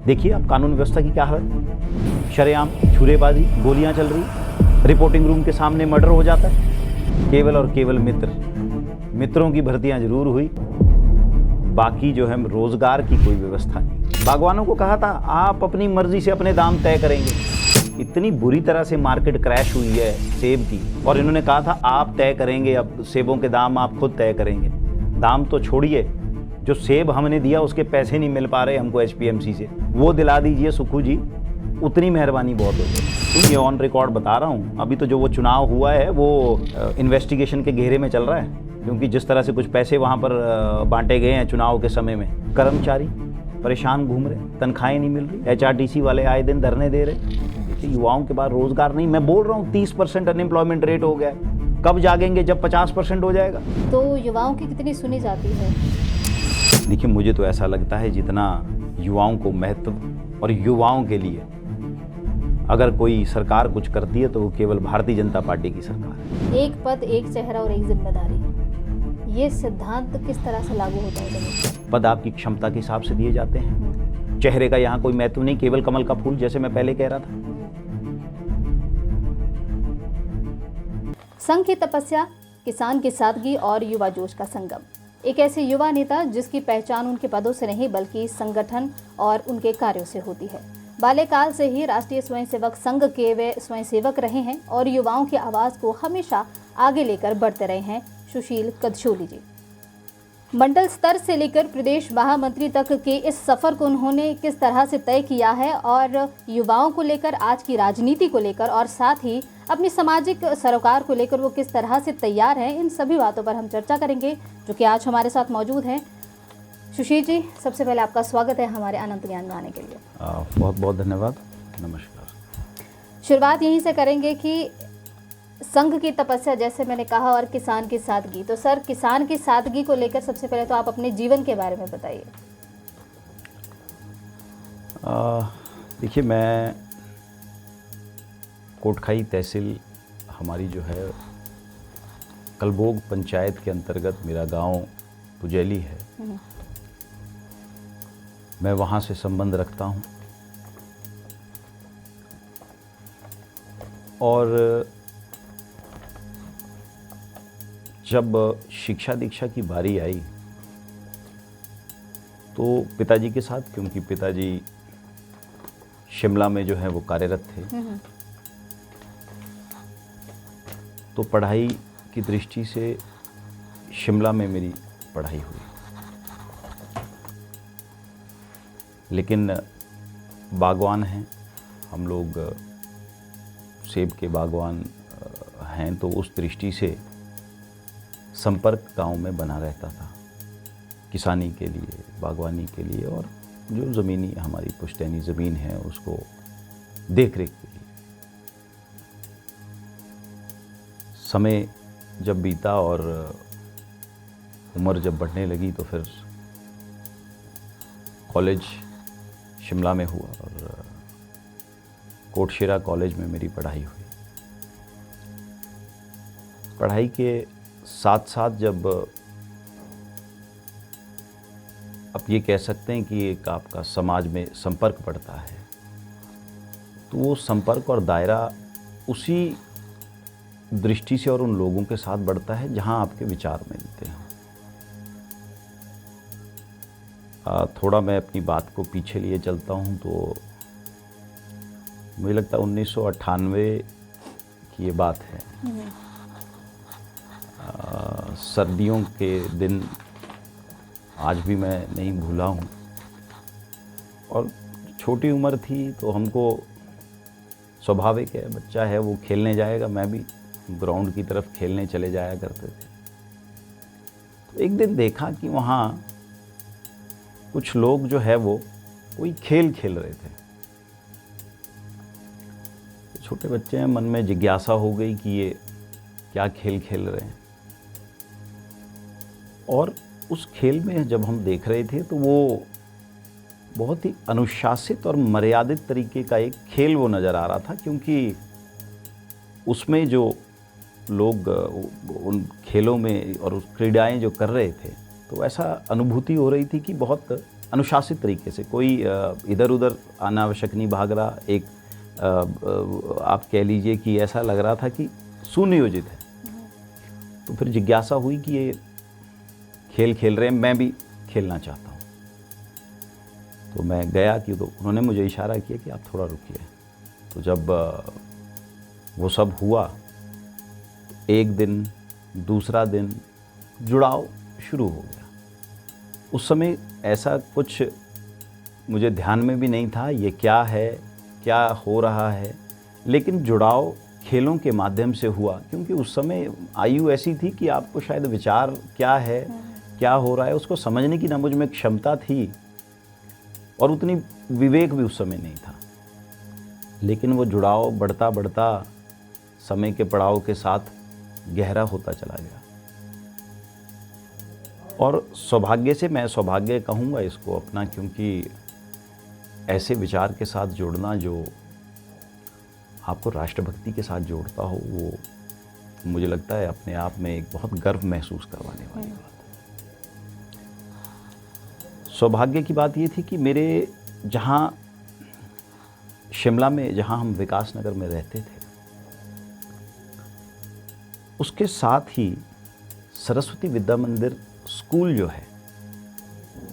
देखिए आप कानून व्यवस्था की क्या हालत, शरेआम छुरेबाजी, गोलियां चल रही, रिपोर्टिंग रूम के सामने मर्डर हो जाता है। केवल और केवल मित्रों की भर्तियां जरूर हुई, बाकी जो है रोजगार की कोई व्यवस्था नहीं। बागवानों को कहा था आप अपनी मर्जी से अपने दाम तय करेंगे। इतनी बुरी तरह से मार्केट क्रैश हुई है सेब की, और इन्होंने कहा था आप तय करेंगे, अब सेबों के दाम आप खुद तय करेंगे। दाम तो छोड़िए, जो सेब हमने दिया उसके पैसे नहीं मिल पा रहे हमको एचपीएमसी से, वो दिला दीजिए सुक्खू जी, उतनी मेहरबानी बहुत होगी। ये ऑन रिकॉर्ड बता रहा हूँ। अभी तो जो वो चुनाव हुआ है वो इन्वेस्टिगेशन के घेरे में चल रहा है, क्योंकि जिस तरह से कुछ पैसे वहाँ पर बांटे गए हैं चुनाव के समय में, कर्मचारी परेशान घूम रहे, तनख्वाहें नहीं मिल रही, एचआरटीसी वाले आए दिन धरने दे रहे। देखिए युवाओं के पास रोजगार नहीं। मैं बोल रहा हूँ 30% अनएम्प्लॉयमेंट रेट हो गया है, कब जागेंगे जब 50% हो जाएगा। तो युवाओं की कितनी सुनी जाती है? देखिए मुझे तो ऐसा लगता है जितना युवाओं को महत्व, और युवाओं के लिए अगर कोई सरकार कुछ करती है तो वो केवल भारतीय जनता पार्टी की सरकार है। एक पद, एक चेहरा और एक जिम्मेदारी, ये सिद्धांत किस तरह से लागू होता है जमीन पर? पद आपकी क्षमता के हिसाब से दिए जाते हैं, चेहरे का यहाँ कोई महत्व नहीं, केवल कमल का फूल, जैसे मैं पहले कह रहा था। संघ की तपस्या, किसान की सादगी और युवा जोश का संगम। एक ऐसे युवा नेता जिसकी पहचान उनके पदों से नहीं बल्कि संगठन और उनके कार्यों से होती है। बाल्यकाल से ही राष्ट्रीय स्वयंसेवक संघ के वे स्वयंसेवक रहे हैं और युवाओं की आवाज़ को हमेशा आगे लेकर बढ़ते रहे हैं सुशील कदछोली जी। मंडल स्तर से लेकर प्रदेश महामंत्री तक के इस सफर को उन्होंने किस तरह से तय किया है, और युवाओं को लेकर, आज की राजनीति को लेकर, और साथ ही अपनी सामाजिक सरोकार को लेकर वो किस तरह से तैयार हैं, इन सभी बातों पर हम चर्चा करेंगे, जो कि आज हमारे साथ मौजूद हैं। सुशील जी, सबसे पहले आपका स्वागत है हमारे अनंत ज्ञान में आने के लिए। बहुत बहुत धन्यवाद, नमस्कार। शुरुआत यहीं से करेंगे कि संघ की तपस्या, जैसे मैंने कहा, और किसान की सादगी। तो सर, किसान की सादगी को लेकर सबसे पहले तो आप अपने जीवन के बारे में बताइए। देखिए मैं कोटखाई तहसील हमारी जो है कलबोग पंचायत के अंतर्गत मेरा गांव पुजैली है, मैं वहाँ से संबंध रखता हूँ। और जब शिक्षा दीक्षा की बारी आई तो पिताजी के साथ, क्योंकि पिताजी शिमला में जो है वो कार्यरत थे, तो पढ़ाई की दृष्टि से शिमला में मेरी पढ़ाई हुई। लेकिन बागवान हैं हम लोग, सेब के बागवान हैं, तो उस दृष्टि से संपर्क गांव में बना रहता था किसानी के लिए, बागवानी के लिए, और जो ज़मीनी हमारी पुश्तैनी ज़मीन है उसको देख रेख के लिए। समय जब बीता और उम्र जब बढ़ने लगी तो फिर कॉलेज शिमला में हुआ और कोटशिरा कॉलेज में मेरी पढ़ाई हुई। पढ़ाई के साथ साथ जब आप ये कह सकते हैं कि एक आपका समाज में संपर्क बढ़ता है, तो वो संपर्क और दायरा उसी दृष्टि से और उन लोगों के साथ बढ़ता है जहां आपके विचार मिलते हैं। थोड़ा मैं अपनी बात को पीछे लिए चलता हूं तो मुझे लगता है 1998 की ये बात है। सर्दियों के दिन आज भी मैं नहीं भूला हूँ, और छोटी उम्र थी तो हमको स्वाभाविक है, बच्चा है वो खेलने जाएगा, मैं भी ग्राउंड की तरफ खेलने चले जाया करते थे। तो एक दिन देखा कि वहाँ कुछ लोग जो है वो कोई खेल खेल रहे थे। छोटे बच्चे हैं, मन में जिज्ञासा हो गई कि ये क्या खेल खेल रहे हैं। और उस खेल में जब हम देख रहे थे तो वो बहुत ही अनुशासित और मर्यादित तरीके का एक खेल वो नज़र आ रहा था, क्योंकि उसमें जो लोग उन खेलों में और उस क्रीड़ाएं जो कर रहे थे, तो ऐसा अनुभूति हो रही थी कि बहुत अनुशासित तरीके से, कोई इधर उधर अनावश्यक नहीं भाग रहा। एक आप कह लीजिए कि ऐसा लग रहा था कि सुनियोजित है। तो फिर जिज्ञासा हुई कि ये खेल खेल रहे हैं, मैं भी खेलना चाहता हूँ। तो मैं गया कि तो उन्होंने मुझे इशारा किया कि आप थोड़ा रुकिए। तो जब वो सब हुआ, एक दिन, दूसरा दिन, जुड़ाव शुरू हो गया। उस समय ऐसा कुछ मुझे ध्यान में भी नहीं था ये क्या है, क्या हो रहा है, लेकिन जुड़ाव खेलों के माध्यम से हुआ। क्योंकि उस समय आयु ऐसी थी कि आपको शायद विचार क्या है, क्या हो रहा है, उसको समझने की ना मुझ में क्षमता थी और उतनी विवेक भी उस समय नहीं था। लेकिन वो जुड़ाव बढ़ता बढ़ता समय के पड़ाव के साथ गहरा होता चला गया। और सौभाग्य से, मैं सौभाग्य कहूँगा इसको अपना, क्योंकि ऐसे विचार के साथ जुड़ना जो आपको राष्ट्रभक्ति के साथ जोड़ता हो, वो मुझे लगता है अपने आप में एक बहुत गर्व महसूस करवाने वाली बात है। सौभाग्य की बात ये थी कि मेरे जहाँ शिमला में, जहाँ हम विकास नगर में रहते थे, उसके साथ ही सरस्वती विद्या मंदिर स्कूल जो है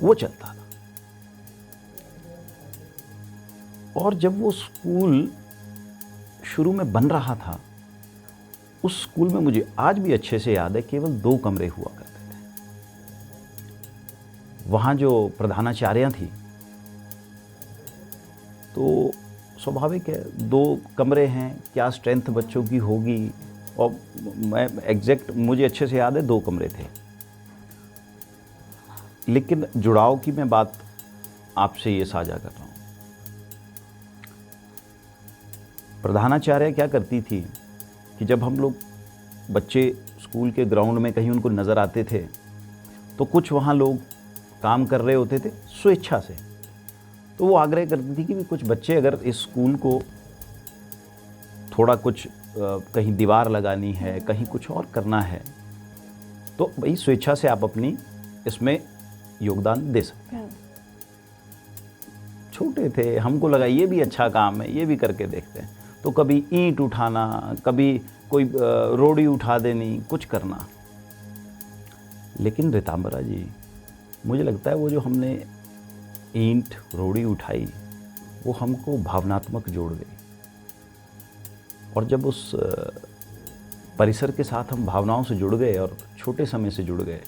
वो चलता था। और जब वो स्कूल शुरू में बन रहा था, उस स्कूल में मुझे आज भी अच्छे से याद है केवल 2 कमरे हुआ करते थे। वहाँ जो प्रधानाचार्या थी, तो स्वाभाविक है 2 कमरे हैं, क्या स्ट्रेंथ बच्चों की होगी। और मैं एग्जैक्ट, मुझे अच्छे से याद है 2 कमरे थे। लेकिन जुड़ाव की मैं बात आपसे ये साझा कर रहा हूँ। प्रधानाचार्य क्या करती थी कि जब हम लोग बच्चे स्कूल के ग्राउंड में कहीं उनको नज़र आते थे, तो कुछ वहाँ लोग काम कर रहे होते थे स्वेच्छा से, तो वो आग्रह करती थी कि भी कुछ बच्चे अगर इस स्कूल को थोड़ा कुछ कहीं दीवार लगानी है, कहीं कुछ और करना है, तो भाई स्वेच्छा से आप अपनी इसमें योगदान दे सकते हैं। छोटे थे, हमको लगा ये भी अच्छा काम है, ये भी करके देखते हैं। तो कभी ईंट उठाना, कभी कोई रोड़ी उठा देनी, कुछ करना। लेकिन ऋतांबरा जी, मुझे लगता है वो जो हमने ईंट रोड़ी उठाई, वो हमको भावनात्मक जोड़ गई। और जब उस परिसर के साथ हम भावनाओं से जुड़ गए और छोटे समय से जुड़ गए,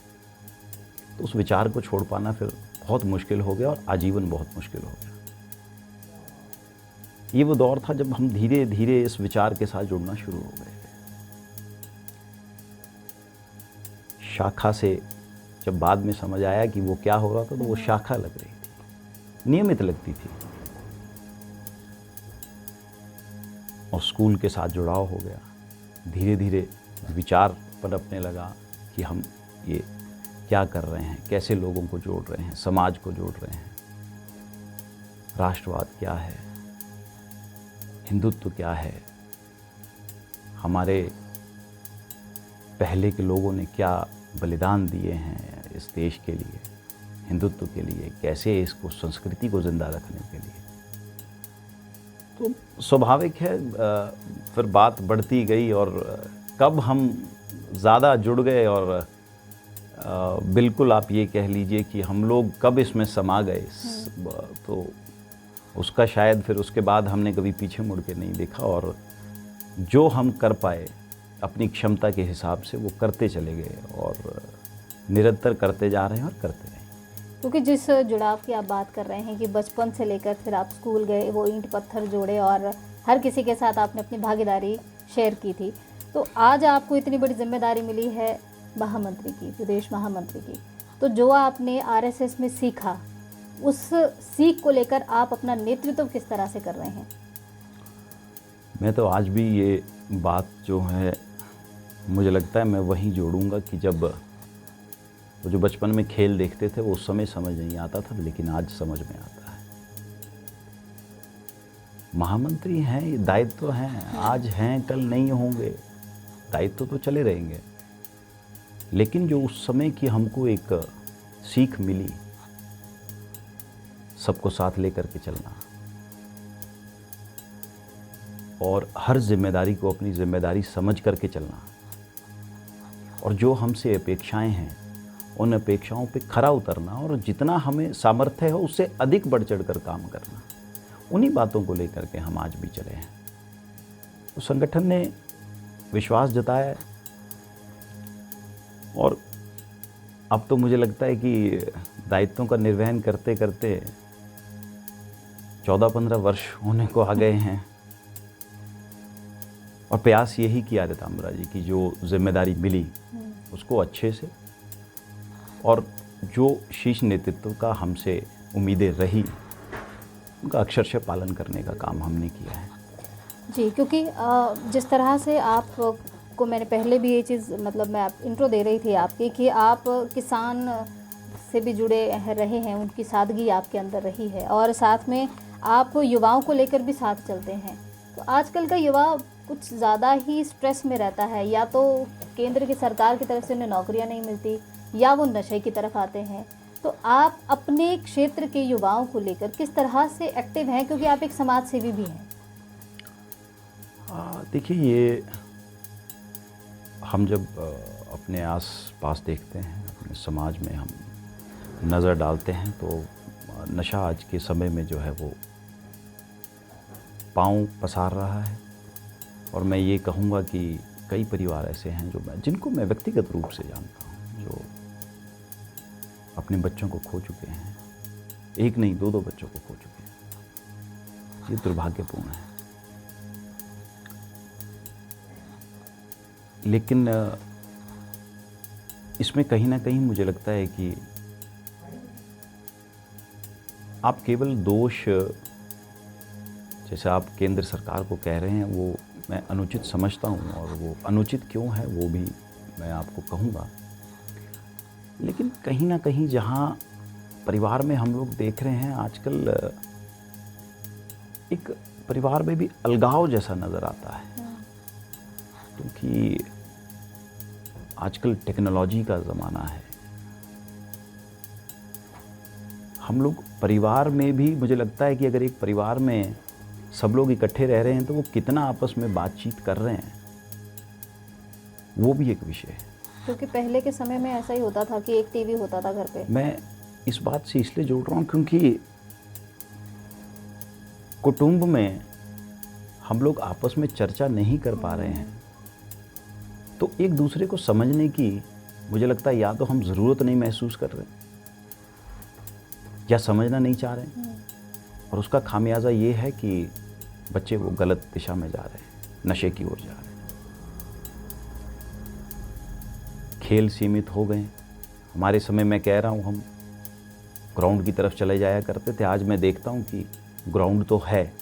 तो उस विचार को छोड़ पाना फिर बहुत मुश्किल हो गया और आजीवन बहुत मुश्किल हो गया। ये वो दौर था जब हम धीरे धीरे इस विचार के साथ जुड़ना शुरू हो गए थे। शाखा से जब बाद में समझ आया कि वो क्या हो रहा था, तो वो शाखा लग रही थी, नियमित लगती थी, और स्कूल के साथ जुड़ाव हो गया। धीरे धीरे विचार पनपने लगा कि हम ये क्या कर रहे हैं, कैसे लोगों को जोड़ रहे हैं, समाज को जोड़ रहे हैं, राष्ट्रवाद क्या है, हिंदुत्व क्या है, हमारे पहले के लोगों ने क्या बलिदान दिए हैं इस देश के लिए, हिंदुत्व के लिए, कैसे इसको, संस्कृति को जिंदा रखने के लिए। तो स्वाभाविक है फिर बात बढ़ती गई, और कब हम ज़्यादा जुड़ गए और बिल्कुल आप ये कह लीजिए कि हम लोग कब इसमें समा गए, तो उसका शायद फिर उसके बाद हमने कभी पीछे मुड़ के नहीं देखा। और जो हम कर पाए अपनी क्षमता के हिसाब से वो करते चले गए, और निरंतर करते जा रहे हैं और करते रहें। क्योंकि जिस जुड़ाव की आप बात कर रहे हैं कि बचपन से लेकर फिर आप स्कूल गए, वो ईंट पत्थर जोड़े और हर किसी के साथ आपने अपनी भागीदारी शेयर की थी, तो आज आपको इतनी बड़ी जिम्मेदारी मिली है महामंत्री की, विदेश महामंत्री की। तो जो आपने आरएसएस में सीखा, उस सीख को लेकर आप अपना नेतृत्व किस तरह से कर रहे हैं? मैं तो आज भी ये बात जो है, मुझे लगता है मैं वहीं जोड़ूंगा कि जब वो जो बचपन में खेल देखते थे वो उस समय समझ नहीं आता था, लेकिन आज समझ में आता है। महामंत्री हैं, ये दायित्व हैं, आज हैं कल नहीं होंगे, दायित्व तो चले रहेंगे। लेकिन जो उस समय की हमको एक सीख मिली, सबको साथ लेकर के चलना और हर जिम्मेदारी को अपनी जिम्मेदारी समझ करके चलना, और जो हमसे अपेक्षाएं हैं उन अपेक्षाओं पे खरा उतरना, और जितना हमें सामर्थ्य है उससे अधिक बढ़ चढ़ कर काम करना, उन्हीं बातों को लेकर के हम आज भी चले हैं। तो संगठन ने विश्वास जताया है और अब तो मुझे लगता है कि दायित्वों का निर्वहन करते करते 14-15 वर्ष होने को आ गए हैं, और प्रयास यही किया रितांबरा जी की जो जिम्मेदारी मिली उसको अच्छे से, और जो शीर्ष नेतृत्व का हमसे उम्मीदें रही उनका अक्षरशः पालन करने का काम हमने किया है। जी, क्योंकि जिस तरह से आप को मैंने पहले भी ये चीज़ मतलब मैं आप इंट्रो दे रही थी आपकी कि आप किसान से भी जुड़े रहे हैं, उनकी सादगी आपके अंदर रही है, और साथ में आप युवाओं को लेकर भी साथ चलते हैं। तो आजकल का युवा कुछ ज़्यादा ही स्ट्रेस में रहता है, या तो केंद्र की सरकार की तरफ से उन्हें नौकरियां नहीं मिलती या वो नशे की तरफ आते हैं। तो आप अपने क्षेत्र के युवाओं को लेकर किस तरह से एक्टिव हैं, क्योंकि आप एक समाज सेवी भी हैं? देखिए, ये हम जब अपने आस पास देखते हैं, अपने समाज में हम नज़र डालते हैं, तो नशा आज के समय में जो है वो पाँव पसार रहा है। और मैं ये कहूँगा कि कई परिवार ऐसे हैं जिनको मैं व्यक्तिगत रूप से जानता हूँ, जो अपने बच्चों को खो चुके हैं, एक नहीं 2-2 बच्चों को खो चुके हैं। ये दुर्भाग्यपूर्ण है। लेकिन इसमें कहीं ना कहीं मुझे लगता है कि आप केवल दोष, जैसे आप केंद्र सरकार को कह रहे हैं, वो मैं अनुचित समझता हूँ, और वो अनुचित क्यों है वो भी मैं आपको कहूँगा। लेकिन कहीं ना कहीं जहाँ परिवार में हम लोग देख रहे हैं आजकल, एक परिवार में भी अलगाव जैसा नज़र आता है, क्योंकि आजकल टेक्नोलॉजी का ज़माना है। हम लोग परिवार में भी, मुझे लगता है कि अगर एक परिवार में सब लोग इकट्ठे रह रहे हैं तो वो कितना आपस में बातचीत कर रहे हैं, वो भी एक विषय है। क्योंकि पहले के समय में ऐसा ही होता था कि एक टीवी होता था घर पे। मैं इस बात से इसलिए जोड़ रहा हूँ क्योंकि कुटुंब में हम लोग आपस में चर्चा नहीं कर पा रहे हैं, तो एक दूसरे को समझने की मुझे लगता है या तो हम ज़रूरत नहीं महसूस कर रहे या समझना नहीं चाह रहे हैं, और उसका खामियाजा ये है कि बच्चे वो गलत दिशा में जा रहे हैं, नशे की ओर जा रहे हैं। खेल सीमित हो गए। हमारे समय में कह रहा हूँ, हम ग्राउंड की तरफ चले जाया करते थे। आज मैं देखता हूँ कि ग्राउंड तो है,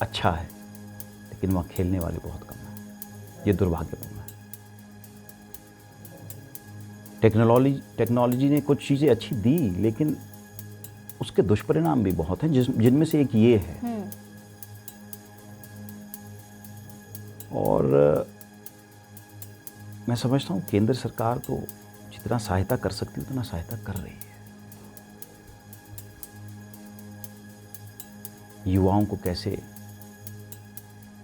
अच्छा है, लेकिन वहाँ खेलने वाले बहुत कम हैं। ये दुर्भाग्यपूर्ण है। टेक्नोलॉजी ने कुछ चीज़ें अच्छी दी, लेकिन उसके दुष्परिणाम भी बहुत हैं, जिनमें से एक ये है। और मैं समझता हूँ केंद्र सरकार तो जितना सहायता कर सकती है उतना सहायता कर रही है। युवाओं को कैसे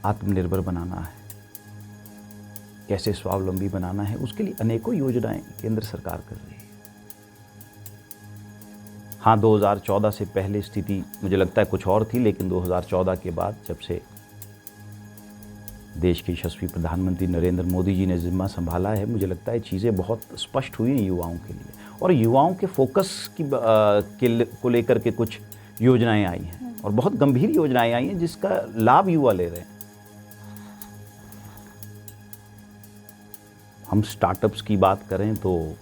आत्मनिर्भर बनाना है, कैसे स्वावलंबी बनाना है, उसके लिए अनेकों योजनाएं केंद्र सरकार कर रही है। हाँ, 2014 से पहले स्थिति मुझे लगता है कुछ और थी, लेकिन 2014 के बाद जब से देश के यशस्वी प्रधानमंत्री नरेंद्र मोदी जी ने जिम्मा संभाला है, मुझे लगता है चीज़ें बहुत स्पष्ट हुई हैं युवाओं के लिए, और युवाओं के फोकस को लेकर के कुछ योजनाएं आई हैं, और बहुत गंभीर योजनाएं आई हैं जिसका लाभ युवा ले रहे हैं। हम स्टार्टअप्स की बात करें तो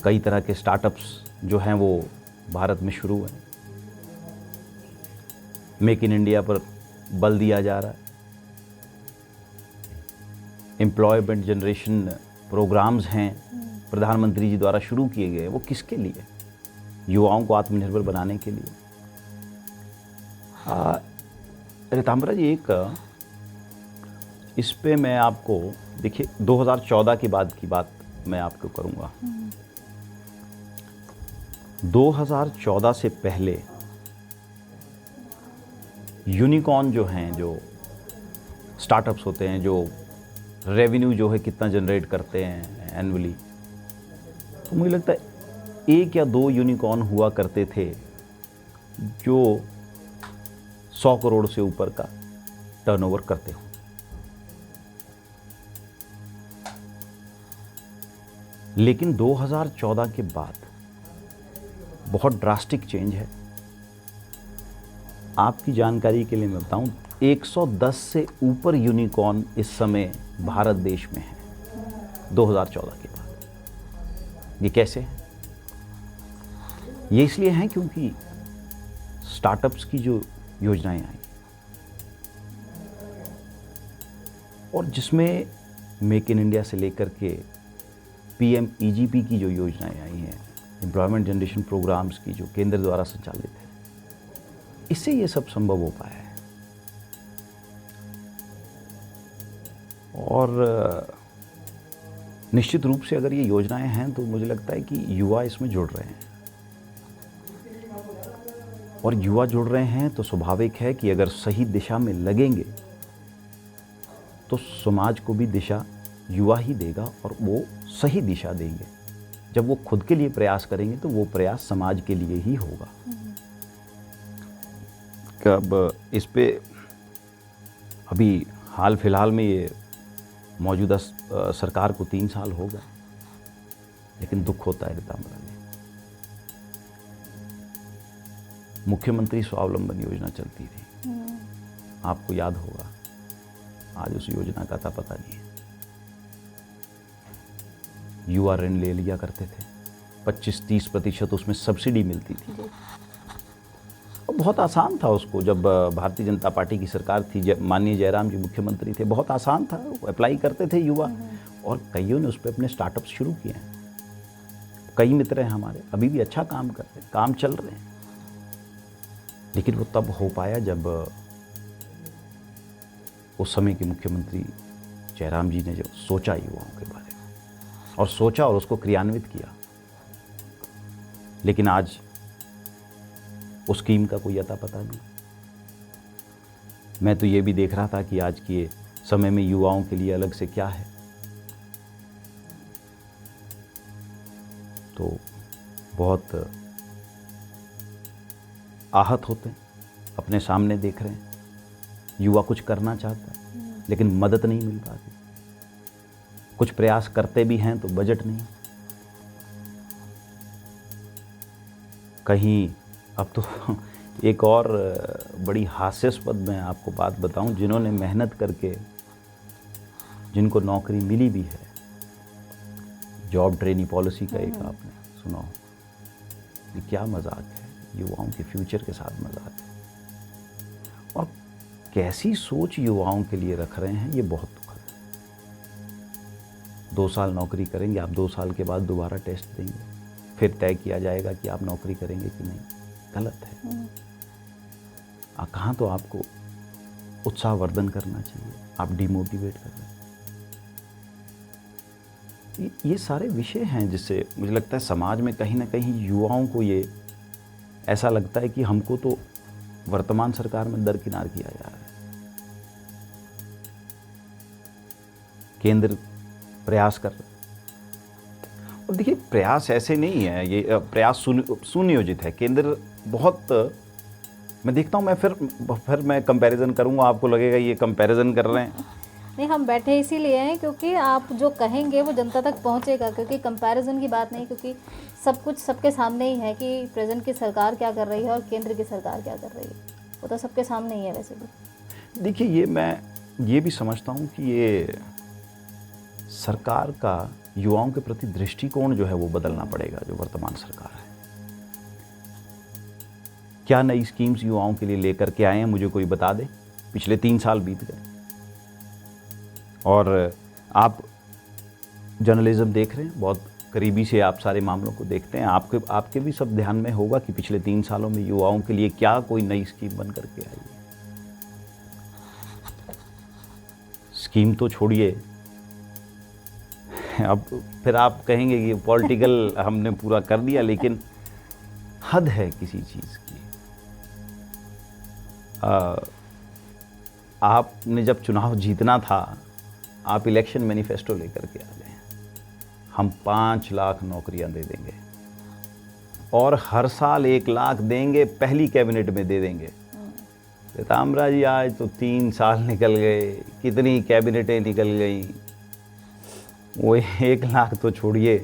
कई तरह के स्टार्टअप्स जो हैं वो भारत में शुरू हैं। मेक इन इंडिया पर बल दिया जा रहा है। एम्प्लॉयमेंट जनरेशन प्रोग्राम्स हैं प्रधानमंत्री जी द्वारा शुरू किए गए। वो किसके लिए? युवाओं को आत्मनिर्भर बनाने के लिए। रितांबरा जी, एक इस पे मैं आपको, देखिए 2014 के बाद की बात मैं आपको करूंगा। 2014 से पहले यूनिकॉर्न जो हैं, जो स्टार्टअप्स होते हैं, जो रेवेन्यू जो है कितना जनरेट करते हैं एनुअली, तो मुझे लगता है 1 या 2 यूनिकॉर्न हुआ करते थे जो 100 करोड़ से ऊपर का टर्नओवर करते हो। लेकिन 2014 के बाद बहुत ड्रास्टिक चेंज है। आपकी जानकारी के लिए मैं बताऊं, 110 से ऊपर यूनिकॉर्न इस समय भारत देश में है 2014 के बाद। ये कैसे है? ये इसलिए हैं क्योंकि स्टार्टअप्स की जो योजनाएं आई और जिसमें मेक इन इंडिया से लेकर के PMEGP की जो योजनाएं आई हैं, एम्प्लॉयमेंट जनरेशन प्रोग्राम्स की, जो केंद्र द्वारा संचालित है, इससे ये सब संभव हो पाया है। और निश्चित रूप से अगर ये योजनाएं हैं तो मुझे लगता है कि युवा इसमें जुड़ रहे हैं, और युवा जुड़ रहे हैं तो स्वाभाविक है कि अगर सही दिशा में लगेंगे तो समाज को भी दिशा युवा ही देगा और वो सही दिशा देंगे। जब वो खुद के लिए प्रयास करेंगे तो वो प्रयास समाज के लिए ही होगा। कब इस पे अभी हाल फिलहाल में ये मौजूदा सरकार को 3 साल हो गए, लेकिन दुख होता है रितांबरा में। मुख्यमंत्री स्वावलंबन योजना चलती थी, आपको याद होगा, आज उस योजना का था पता नहीं है। युवा ऋण ले लिया करते थे, 25-30% उसमें सब्सिडी मिलती थी। और बहुत आसान था उसको, जब भारतीय जनता पार्टी की सरकार थी, माननीय जयराम जी मुख्यमंत्री थे, बहुत आसान था, अप्लाई करते थे युवा, और कईयों ने उस पर अपने स्टार्टअप शुरू किए हैं। कई मित्र हैं हमारे अभी भी अच्छा काम कर रहे हैं, काम चल रहे हैं। लेकिन वो तब हो पाया जब उस समय के मुख्यमंत्री जयराम जी ने जो सोचा युवाओं के बारे में, और सोचा और उसको क्रियान्वित किया। लेकिन आज उस स्कीम का कोई अता पता नहीं। मैं तो ये भी देख रहा था कि आज के समय में युवाओं के लिए अलग से क्या है, तो बहुत आहत होते हैं। अपने सामने देख रहे हैं युवा कुछ करना चाहता है लेकिन मदद नहीं मिल पाती, कुछ प्रयास करते भी हैं तो बजट नहीं। कहीं अब तो एक और बड़ी हास्यास्पद मैं आपको बात बताऊं, जिन्होंने मेहनत करके जिनको नौकरी मिली भी है, जॉब ट्रेनिंग पॉलिसी का एक आपने सुना हो, ये क्या मजाक है, युवाओं के फ्यूचर के साथ मजाक है। और कैसी सोच युवाओं के लिए रख रहे हैं, ये बहुत दुखद है। 2 साल नौकरी करेंगे आप, 2 साल के बाद दोबारा टेस्ट देंगे, फिर तय किया जाएगा कि आप नौकरी करेंगे कि नहीं। गलत है। कहाँ तो आपको उत्साहवर्धन करना चाहिए, आप डिमोटिवेट कर रहे हैं। ये सारे विषय हैं जिससे मुझे लगता है समाज में कहीं ना कहीं युवाओं को ये ऐसा लगता है कि हमको तो वर्तमान सरकार में दरकिनार किया जा रहा है। केंद्र प्रयास कर रहा है, और देखिए प्रयास ऐसे नहीं है, ये प्रयास सुनियोजित है। केंद्र बहुत, मैं देखता हूँ, मैं फिर मैं कंपैरिजन करूँगा, आपको लगेगा ये कंपैरिजन कर रहे हैं। नहीं, हम बैठे इसीलिए हैं क्योंकि आप जो कहेंगे वो जनता तक पहुंचेगा, क्योंकि कंपैरिजन की बात नहीं, क्योंकि सब कुछ सबके सामने ही है कि प्रेजेंट की सरकार क्या कर रही है और केंद्र की सरकार क्या कर रही है, वो तो सबके सामने ही है। वैसे भी देखिए, ये मैं ये भी समझता हूँ कि ये सरकार का युवाओं के प्रति दृष्टिकोण जो है वो बदलना पड़ेगा। जो वर्तमान सरकार है, क्या नई स्कीम्स युवाओं के लिए लेकर के आए हैं, मुझे कोई बता दे। पिछले 3 साल बीत गए और आप जर्नलिज्म देख रहे हैं, बहुत करीबी से आप सारे मामलों को देखते हैं। आपके भी सब ध्यान में होगा कि पिछले 3 सालों में युवाओं के लिए क्या कोई नई स्कीम बन करके आई है। स्कीम तो छोड़िए, अब फिर आप कहेंगे कि पॉलिटिकल हमने पूरा कर दिया, लेकिन हद है किसी चीज़ की। आपने जब चुनाव जीतना था, आप इलेक्शन मैनिफेस्टो लेकर के आ गए, हम 5 लाख नौकरियां दे देंगे और हर साल 1 लाख देंगे, पहली कैबिनेट में दे देंगे। तामरा जी आज तो 3 साल निकल गए, कितनी कैबिनेटें निकल गई, वो 1 लाख तो छोड़िए,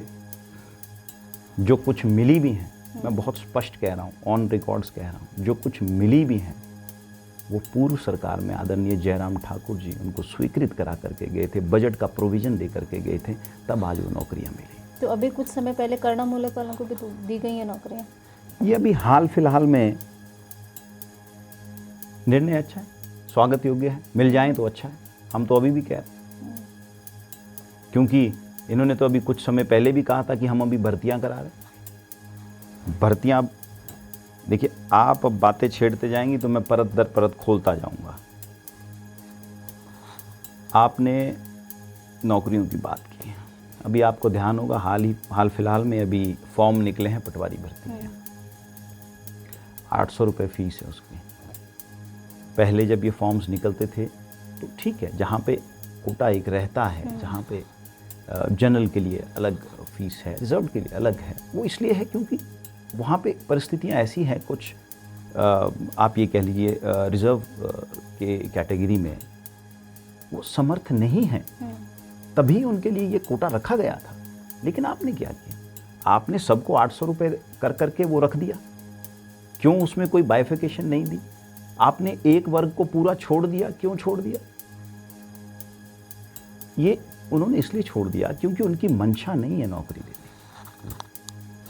जो कुछ मिली भी हैं, मैं बहुत स्पष्ट कह रहा हूँ, ऑन रिकॉर्ड्स कह रहा हूँ, जो कुछ मिली भी हैं वो पूर्व सरकार में आदरणीय जयराम ठाकुर जी उनको स्वीकृत करा करके गए थे, बजट का प्रोविज़न दे करके गए थे, तब आज वो नौकरियां मिली। तो अभी कुछ समय पहले कर्णमूलक वालों को भी तो दी गई हैं नौकरियां। ये अभी हाल फिलहाल में निर्णय अच्छा है, स्वागत योग्य है, मिल जाएं तो अच्छा है। हम तो अभी भी कह रहे हैं, क्योंकि इन्होंने तो अभी कुछ समय पहले भी कहा था कि हम अभी भर्तियां करा रहे हैं। भर्तियां, देखिए आप अब बातें छेड़ते जाएंगी तो मैं परत दर परत खोलता जाऊंगा। आपने नौकरियों की बात की, अभी आपको ध्यान होगा हाल फिलहाल में अभी फॉर्म निकले हैं पटवारी भर्ती के, 800 रुपये फीस है उसकी। पहले जब ये फॉर्म्स निकलते थे तो ठीक है, जहाँ पे कोटा एक रहता है, जहाँ पे जनरल के लिए अलग फीस है, रिजर्व के लिए अलग है, वो इसलिए है क्योंकि वहाँ पे परिस्थितियाँ ऐसी हैं, कुछ आप ये कह लीजिए रिजर्व के कैटेगरी में वो समर्थ नहीं है, तभी उनके लिए ये कोटा रखा गया था। लेकिन आपने क्या किया, आपने सबको 800 रुपये कर करके वो रख दिया। क्यों उसमें कोई बाइफिकेशन नहीं दी? आपने एक वर्ग को पूरा छोड़ दिया। क्यों छोड़ दिया? ये उन्होंने इसलिए छोड़ दिया क्योंकि उनकी मंशा नहीं है नौकरी देने।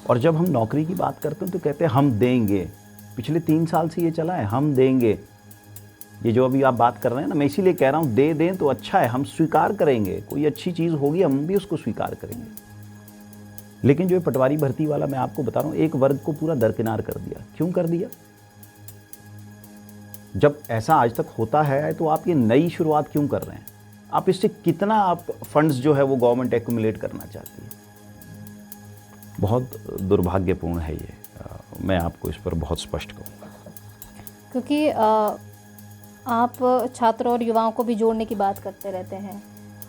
और जब हम नौकरी की बात करते हैं तो कहते हैं हम देंगे। पिछले 3 साल से ये चला है, हम देंगे। ये जो अभी आप बात कर रहे हैं ना, मैं इसीलिए कह रहा हूँ दे दें तो अच्छा है, हम स्वीकार करेंगे। कोई अच्छी चीज़ होगी हम भी उसको स्वीकार करेंगे। लेकिन जो पटवारी भर्ती वाला मैं आपको बता रहा हूँ, एक वर्ग को पूरा दरकिनार कर दिया। क्यों कर दिया? जब ऐसा आज तक होता है तो आप ये नई शुरुआत क्यों कर रहे हैं? आप इससे कितना आप फंड्स जो है वो गवर्नमेंट एक्यूमुलेट करना चाहती है? बहुत दुर्भाग्यपूर्ण है ये। मैं आपको इस पर बहुत स्पष्ट कहूँगा, क्योंकि आप छात्रों और युवाओं को भी जोड़ने की बात करते रहते हैं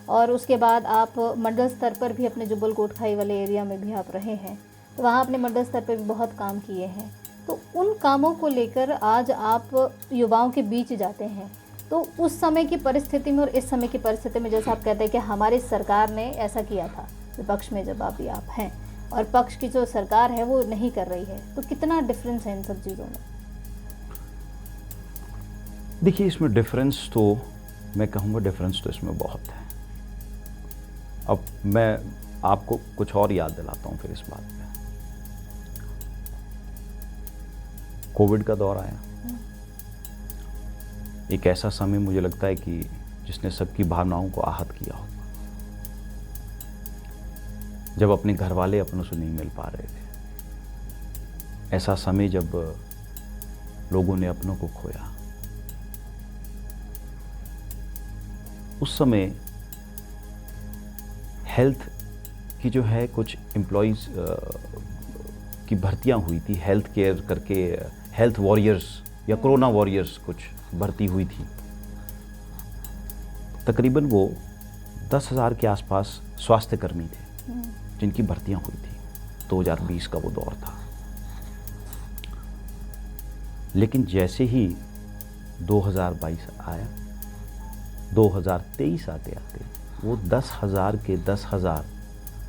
और उसके बाद आप मंडल स्तर पर भी अपने जुब्बल कोटखाई वाले एरिया में भी आप रहे हैं, तो वहाँ अपने मंडल स्तर पर भी बहुत काम किए हैं। तो उन कामों को लेकर आज आप युवाओं के बीच जाते हैं, तो उस समय की परिस्थिति में और इस समय की परिस्थिति में जैसा आप कहते हैं कि हमारी सरकार ने ऐसा किया था, विपक्ष में जब अभी आप हैं और पक्ष की जो सरकार है वो नहीं कर रही है, तो कितना डिफरेंस है इन सब चीज़ों में? देखिए, इसमें डिफरेंस तो मैं कहूँगा डिफरेंस तो इसमें बहुत है। अब मैं आपको कुछ और याद दिलाता हूँ फिर इस बात पे। कोविड का दौर आया, एक ऐसा समय मुझे लगता है कि जिसने सबकी भावनाओं को आहत किया होगा, जब अपने घर वाले अपनों से नहीं मिल पा रहे थे। ऐसा समय जब लोगों ने अपनों को खोया। उस समय हेल्थ की जो है कुछ एम्प्लॉइज़ की भर्तियां हुई थी, हेल्थ केयर करके, हेल्थ वॉरियर्स या कोरोना वॉरियर्स कुछ भर्ती हुई थी। तकरीबन वो 10,000 के आसपास स्वास्थ्य कर्मी थे जिनकी भर्तियां हुई थी। 2020 का वो दौर था। लेकिन जैसे ही 2022 आया, 2023 आते आते वो 10,000 के 10,000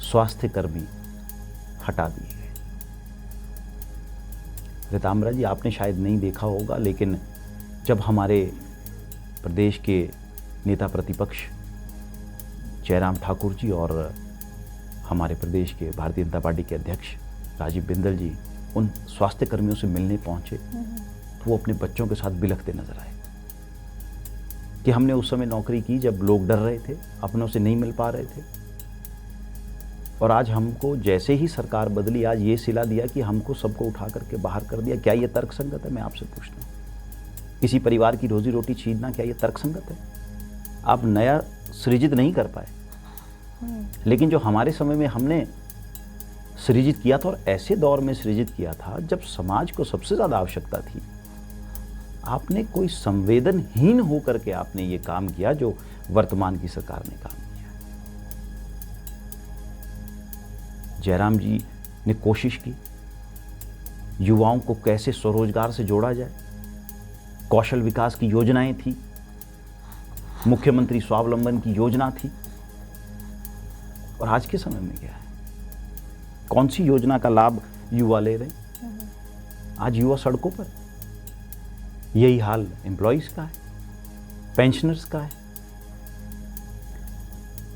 स्वास्थ्य कर्मी हटा दिए गए। रिताम्बरा जी, आपने शायद नहीं देखा होगा, लेकिन जब हमारे प्रदेश के नेता प्रतिपक्ष जयराम ठाकुर जी और हमारे प्रदेश के भारतीय जनता पार्टी के अध्यक्ष राजीव बिंदल जी उन स्वास्थ्य कर्मियों से मिलने पहुंचे, तो वो अपने बच्चों के साथ बिलखते नजर आए कि हमने उस समय नौकरी की जब लोग डर रहे थे, अपनों से नहीं मिल पा रहे थे, और आज हमको जैसे ही सरकार बदली, आज ये सिला दिया कि हमको सबको उठा करके बाहर कर दिया। क्या ये तर्कसंगत है? मैं आपसे पूछता हूँ, किसी परिवार की रोजी रोटी छीनना क्या ये तर्कसंगत है? आप नया सृजित नहीं कर पाए, लेकिन जो हमारे समय में हमने सृजित किया था, और ऐसे दौर में सृजित किया था जब समाज को सबसे ज़्यादा आवश्यकता थी। आपने कोई संवेदनहीन होकर के आपने ये काम किया जो वर्तमान की सरकार ने काम किया। जयराम जी ने कोशिश की युवाओं को कैसे स्वरोजगार से जोड़ा जाए, कौशल विकास की योजनाएं थी, मुख्यमंत्री स्वावलंबन की योजना थी। और आज के समय में क्या है, कौन सी योजना का लाभ युवा ले रहे हैं? आज युवा सड़कों पर। यही हाल एम्प्लॉइज का है, पेंशनर्स का है।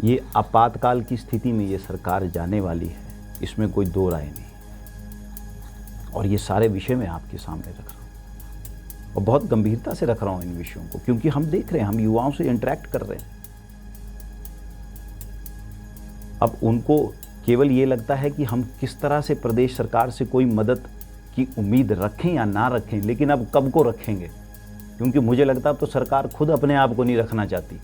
ये आपातकाल की स्थिति में ये सरकार जाने वाली है, इसमें कोई दो राय नहीं। और ये सारे विषय मैं आपके सामने रख रहा हूँ और बहुत गंभीरता से रख रहा हूँ इन विषयों को, क्योंकि हम देख रहे हैं, हम युवाओं से इंटरेक्ट कर रहे हैं। अब उनको केवल ये लगता है कि हम किस तरह से प्रदेश सरकार से कोई मदद की उम्मीद रखें या ना रखें, लेकिन अब कब को रखेंगे, क्योंकि मुझे लगता है अब तो सरकार खुद अपने आप को नहीं रखना चाहती।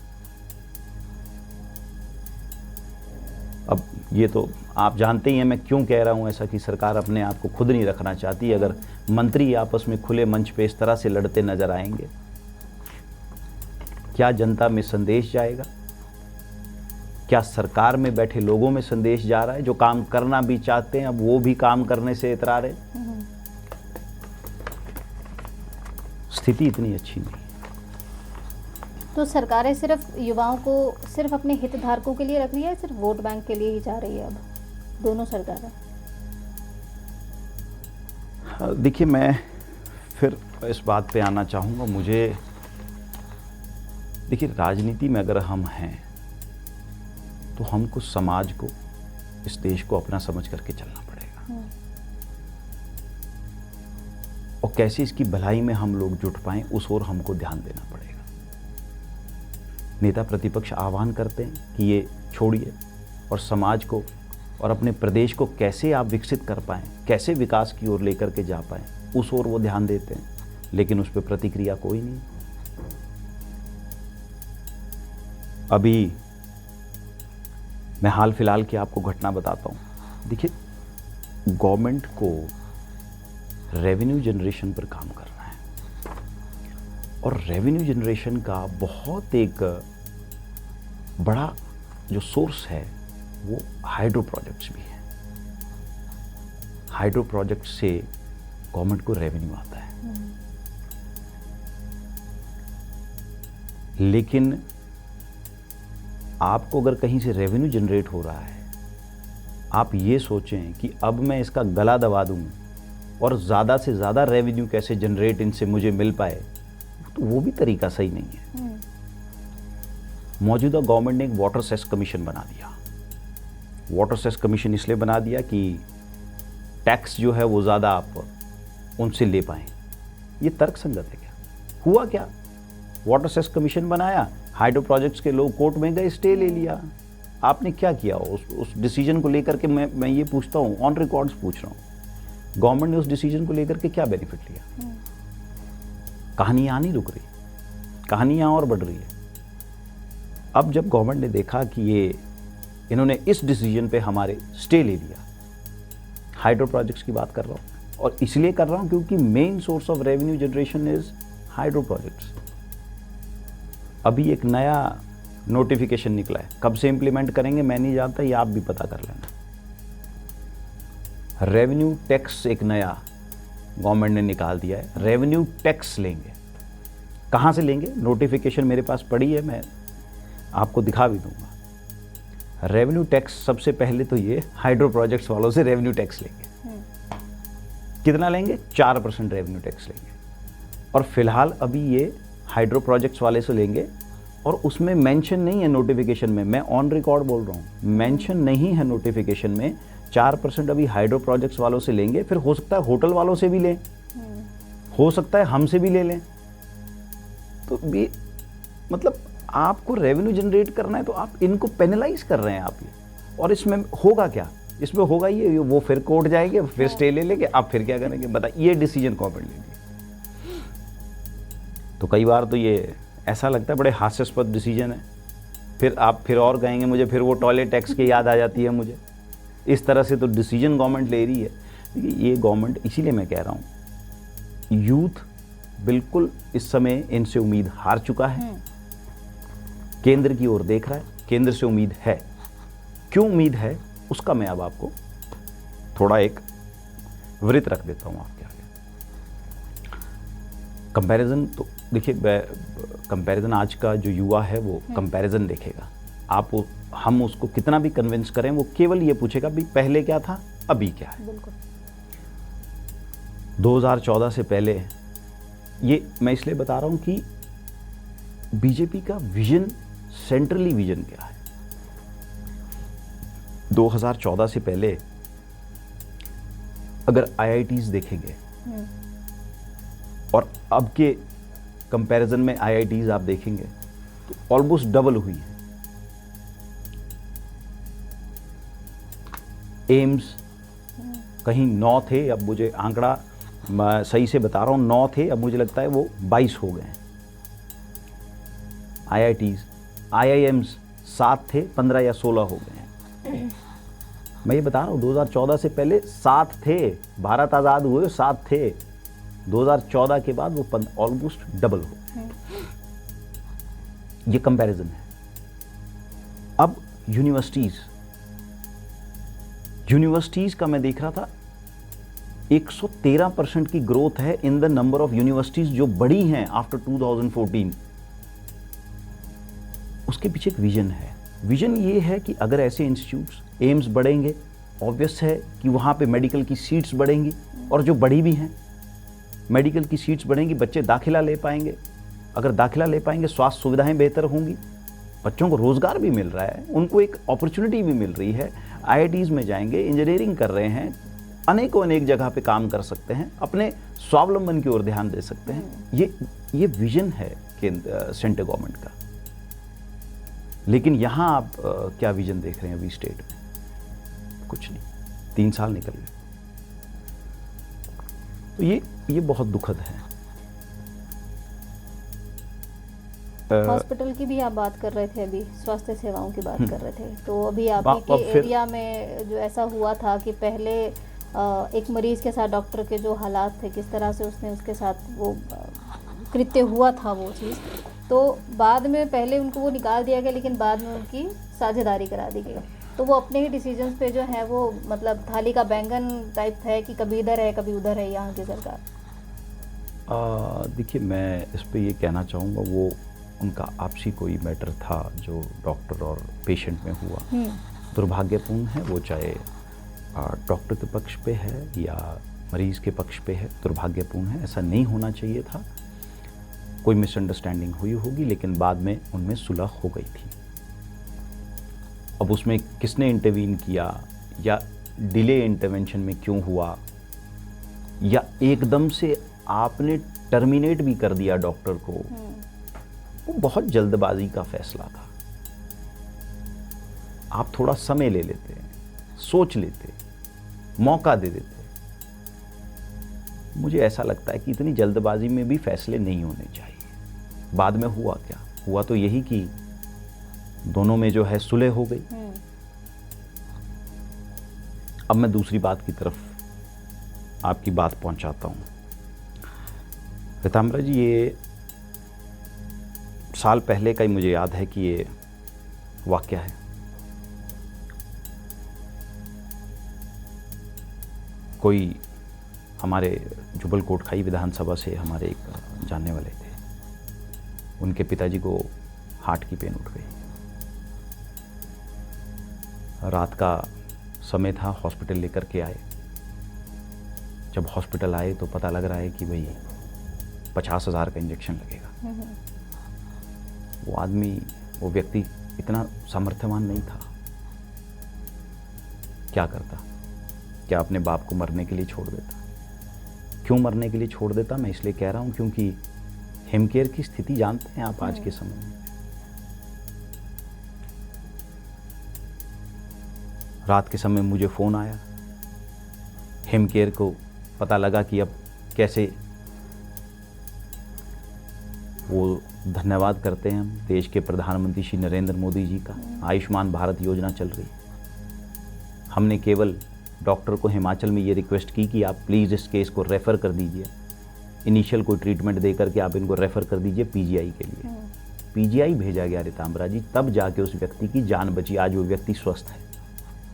अब ये तो आप जानते ही हैं मैं क्यों कह रहा हूं ऐसा कि सरकार अपने आप को खुद नहीं रखना चाहती। अगर मंत्री आपस में खुले मंच पे इस तरह से लड़ते नजर आएंगे, क्या जनता में संदेश जाएगा? क्या सरकार में बैठे लोगों में संदेश जा रहा है जो काम करना भी चाहते हैं, अब वो भी काम करने से इतरा रहे? स्थिति इतनी अच्छी नहीं। तो सरकारें सिर्फ युवाओं को सिर्फ अपने हितधारकों के लिए रख रही है, सिर्फ वोट बैंक के लिए ही जा रही है अब दोनों सरकारें? देखिए, मैं फिर इस बात पे आना चाहूँगा। मुझे देखिए, राजनीति में अगर हम हैं तो हमको समाज को, इस देश को अपना समझ करके चलना पड़ेगा, और कैसे इसकी भलाई में हम लोग जुट पाएं उस ओर हमको ध्यान देना पड़ेगा। नेता प्रतिपक्ष आह्वान करते हैं कि ये छोड़िए और समाज को और अपने प्रदेश को कैसे आप विकसित कर पाएं, कैसे विकास की ओर लेकर के जा पाएं, उस ओर वो ध्यान देते हैं, लेकिन उस पर प्रतिक्रिया कोई नहीं। अभी मैं हाल फिलहाल की आपको घटना बताता हूं। देखिए, गवर्नमेंट को रेवेन्यू जनरेशन पर काम करना है, और रेवेन्यू जनरेशन का बहुत एक बड़ा जो सोर्स है वो हाइड्रो प्रोजेक्ट्स भी है। हाइड्रो प्रोजेक्ट से गवर्नमेंट को रेवेन्यू आता है, लेकिन आपको अगर कहीं से रेवेन्यू जनरेट हो रहा है, आप ये सोचें कि अब मैं इसका गला दबा दूं और ज़्यादा से ज़्यादा रेवेन्यू कैसे जनरेट इनसे मुझे मिल पाए, तो वो भी तरीका सही नहीं है। मौजूदा गवर्नमेंट ने एक वाटर सेस कमीशन बना दिया। वाटर सेस कमीशन इसलिए बना दिया कि टैक्स जो है वो ज़्यादा आप उनसे ले पाएँ। ये तर्कसंगत है क्या? हुआ क्या? वाटर सेस कमीशन बनाया, हाइड्रो प्रोजेक्ट्स के लोग कोर्ट में गए, स्टे ले लिया। आपने क्या किया? उस डिसीजन को लेकर के मैं ये पूछता हूँ, ऑन रिकॉर्ड्स पूछ रहा हूँ, गवर्नमेंट ने उस डिसीजन को लेकर के क्या बेनिफिट लिया? कहानी यहाँ नहीं रुक रही, कहानी यहाँ और बढ़ रही है। अब जब गवर्नमेंट ने देखा कि इन्होंने इस डिसीजन पे हमारे स्टे ले लिया, हाइड्रो प्रोजेक्ट्स की बात कर रहा हूँ, और इसलिए कर रहा हूँ क्योंकि main source of revenue generation is hydro projects. अभी एक नया नोटिफिकेशन निकला है, कब से इंप्लीमेंट करेंगे मैं नहीं जानता, ये आप भी पता कर लेना। रेवेन्यू टैक्स एक नया गवर्नमेंट ने निकाल दिया है, रेवेन्यू टैक्स लेंगे। कहाँ से लेंगे? नोटिफिकेशन मेरे पास पड़ी है, मैं आपको दिखा भी दूंगा। रेवेन्यू टैक्स सबसे पहले तो ये हाइड्रो प्रोजेक्ट्स वालों से रेवेन्यू टैक्स लेंगे। कितना लेंगे? 4% रेवेन्यू टैक्स लेंगे। और फिलहाल अभी ये हाइड्रो प्रोजेक्ट्स वाले से लेंगे, और उसमें मेंशन नहीं है नोटिफिकेशन में, मैं ऑन रिकॉर्ड बोल रहा हूँ, मेंशन नहीं है नोटिफिकेशन में। 4% अभी हाइड्रो प्रोजेक्ट्स वालों से लेंगे, फिर हो सकता है होटल वालों से भी लें, हो सकता है हमसे भी ले लें। तो ये मतलब आपको रेवेन्यू जनरेट करना है तो आप इनको पेनलाइज कर रहे हैं आप ये। और इसमें होगा क्या? इसमें होगा ये, वो फिर कोर्ट जाएंगे, फिर स्टे ले लेंगे, आप फिर क्या करेंगे बताइए? ये डिसीजन गवर्नमेंट ले लिया। तो कई बार तो ये ऐसा लगता है बड़े हास्यास्पद डिसीजन है। फिर आप फिर और कहेंगे मुझे, फिर वो टॉयलेट टैक्स की याद आ जाती है मुझे। इस तरह से तो डिसीजन गवर्नमेंट ले रही है। देखिए ये गवर्नमेंट, इसीलिए मैं कह रहा हूँ यूथ बिल्कुल इस समय इनसे उम्मीद हार चुका है, केंद्र की ओर देख रहा है, केंद्र से उम्मीद है। क्यों उम्मीद है उसका मैं अब आपको थोड़ा एक वृत्त रख देता हूँ आपके आगे। कंपैरिजन तो देखिए, कंपैरिजन आज का जो युवा है वो कंपैरिजन देखेगा। हम उसको कितना भी कन्विंस करें, वो केवल ये पूछेगा भी पहले क्या था अभी क्या है। बिल्कुल 2014 से पहले, ये मैं इसलिए बता रहा हूं कि बीजेपी का विजन, सेंट्रली विजन क्या है। 2014 से पहले अगर आईआईटीज देखेंगे और अब के कंपैरिजन में आईआईटीज आप देखेंगे तो ऑलमोस्ट डबल हुई है। एम्स कहीं 9 थे, अब मुझे आंकड़ा मैं सही से बता रहा हूँ 9 थे, अब मुझे लगता है वो 22 हो गए हैं। आईआईटीज, आईआईएम्स 7 थे, 15 या 16 हो गए हैं। मैं ये बता रहा हूँ 2014 से पहले 7 थे, भारत आज़ाद हुए 7 थे, 2014 के बाद वो ऑलमोस्ट डबल हो गए। ये कंपैरिजन है। अब यूनिवर्सिटीज का मैं देख रहा था 113% की ग्रोथ है in the number of universities जो बड़ी हैं आफ्टर 2014। उसके पीछे एक विजन है। विजन ये है कि अगर ऐसे इंस्टीट्यूट्स, एम्स बढ़ेंगे, ऑब्वियस है कि वहाँ पे मेडिकल की सीट्स बढ़ेंगी, और जो बढ़ी भी हैं, मेडिकल की सीट्स बढ़ेंगी, बच्चे दाखिला ले पाएंगे। अगर दाखिला ले पाएंगे, स्वास्थ्य सुविधाएं बेहतर होंगी, बच्चों को रोजगार भी मिल रहा है, उनको एक अपॉर्चुनिटी भी मिल रही है। आईआईटीज में जाएंगे, इंजीनियरिंग कर रहे हैं, अनेक जगह पे काम कर सकते हैं, अपने स्वावलंबन की ओर ध्यान दे सकते हैं। ये विजन है सेंट्रल गवर्नमेंट का। लेकिन यहाँ आप क्या विजन देख रहे हैं अभी स्टेट में? कुछ नहीं। 3 साल निकल गए। तो ये बहुत दुखद है। हॉस्पिटल की भी आप बात कर रहे थे, अभी स्वास्थ्य सेवाओं की बात कर रहे थे, तो अभी आपके एरिया में जो ऐसा हुआ था कि पहले एक मरीज के साथ डॉक्टर के जो हालात थे, किस तरह से उसके साथ वो कृत्य हुआ था वो चीज़, तो बाद में पहले उनको वो निकाल दिया गया, लेकिन बाद में उनकी साझेदारी करा दी गई। तो वो अपने ही डिसीजंस पे जो है वो मतलब थाली का बैंगन टाइप है कि कभी इधर है कभी उधर है यहाँ की सरकार। देखिए, मैं इस पे ये कहना चाहूँगा, वो उनका आपसी कोई मैटर था जो डॉक्टर और पेशेंट में हुआ, दुर्भाग्यपूर्ण है। वो चाहे डॉक्टर के पक्ष पे है या मरीज़ के पक्ष पे है, दुर्भाग्यपूर्ण है। ऐसा नहीं होना चाहिए था। कोई मिसअंडरस्टैंडिंग हुई होगी, लेकिन बाद में उनमें सुलह हो गई थी। अब उसमें किसने इंटरवीन किया या डिले इंटरवेंशन में क्यों हुआ, या एकदम से आपने टर्मिनेट भी कर दिया डॉक्टर को, वो बहुत जल्दबाजी का फैसला था। आप थोड़ा समय ले लेते, सोच लेते, मौका दे देते। मुझे ऐसा लगता है कि इतनी जल्दबाजी में भी फैसले नहीं होने चाहिए। बाद में हुआ क्या हुआ, तो यही कि दोनों में जो है सुलह हो गई। अब मैं दूसरी बात की तरफ आपकी बात पहुंचाता हूं। पीताम्बरा जी, ये साल पहले का ही मुझे याद है कि ये वाकया है। कोई हमारे जुबल कोटखाई विधानसभा से हमारे एक जानने वाले थे, उनके पिताजी को हार्ट की पेन उठ गई। रात का समय था, हॉस्पिटल लेकर के आए। जब हॉस्पिटल आए तो पता लग रहा है कि भाई 50,000 का इंजेक्शन लगेगा। वो व्यक्ति इतना सामर्थ्यवान नहीं था। क्या करता? क्या अपने बाप को मरने के लिए छोड़ देता? क्यों मरने के लिए छोड़ देता? मैं इसलिए कह रहा हूं क्योंकि हेमकेयर की स्थिति जानते हैं आप आज के समय में। रात के समय मुझे फ़ोन आया, हेमकेयर को पता लगा कि अब कैसे वो धन्यवाद करते हैं हम देश के प्रधानमंत्री श्री नरेंद्र मोदी जी का। आयुष्मान भारत योजना चल रही। हमने केवल डॉक्टर को हिमाचल में ये रिक्वेस्ट की कि आप प्लीज़ इस केस को रेफ़र कर दीजिए, इनिशियल कोई ट्रीटमेंट दे करके आप इनको रेफ़र कर दीजिए पीजीआई के लिए। पीजीआई भेजा गया रितांबरा जी, तब जाके उस व्यक्ति की जान बची। आज वो व्यक्ति स्वस्थ है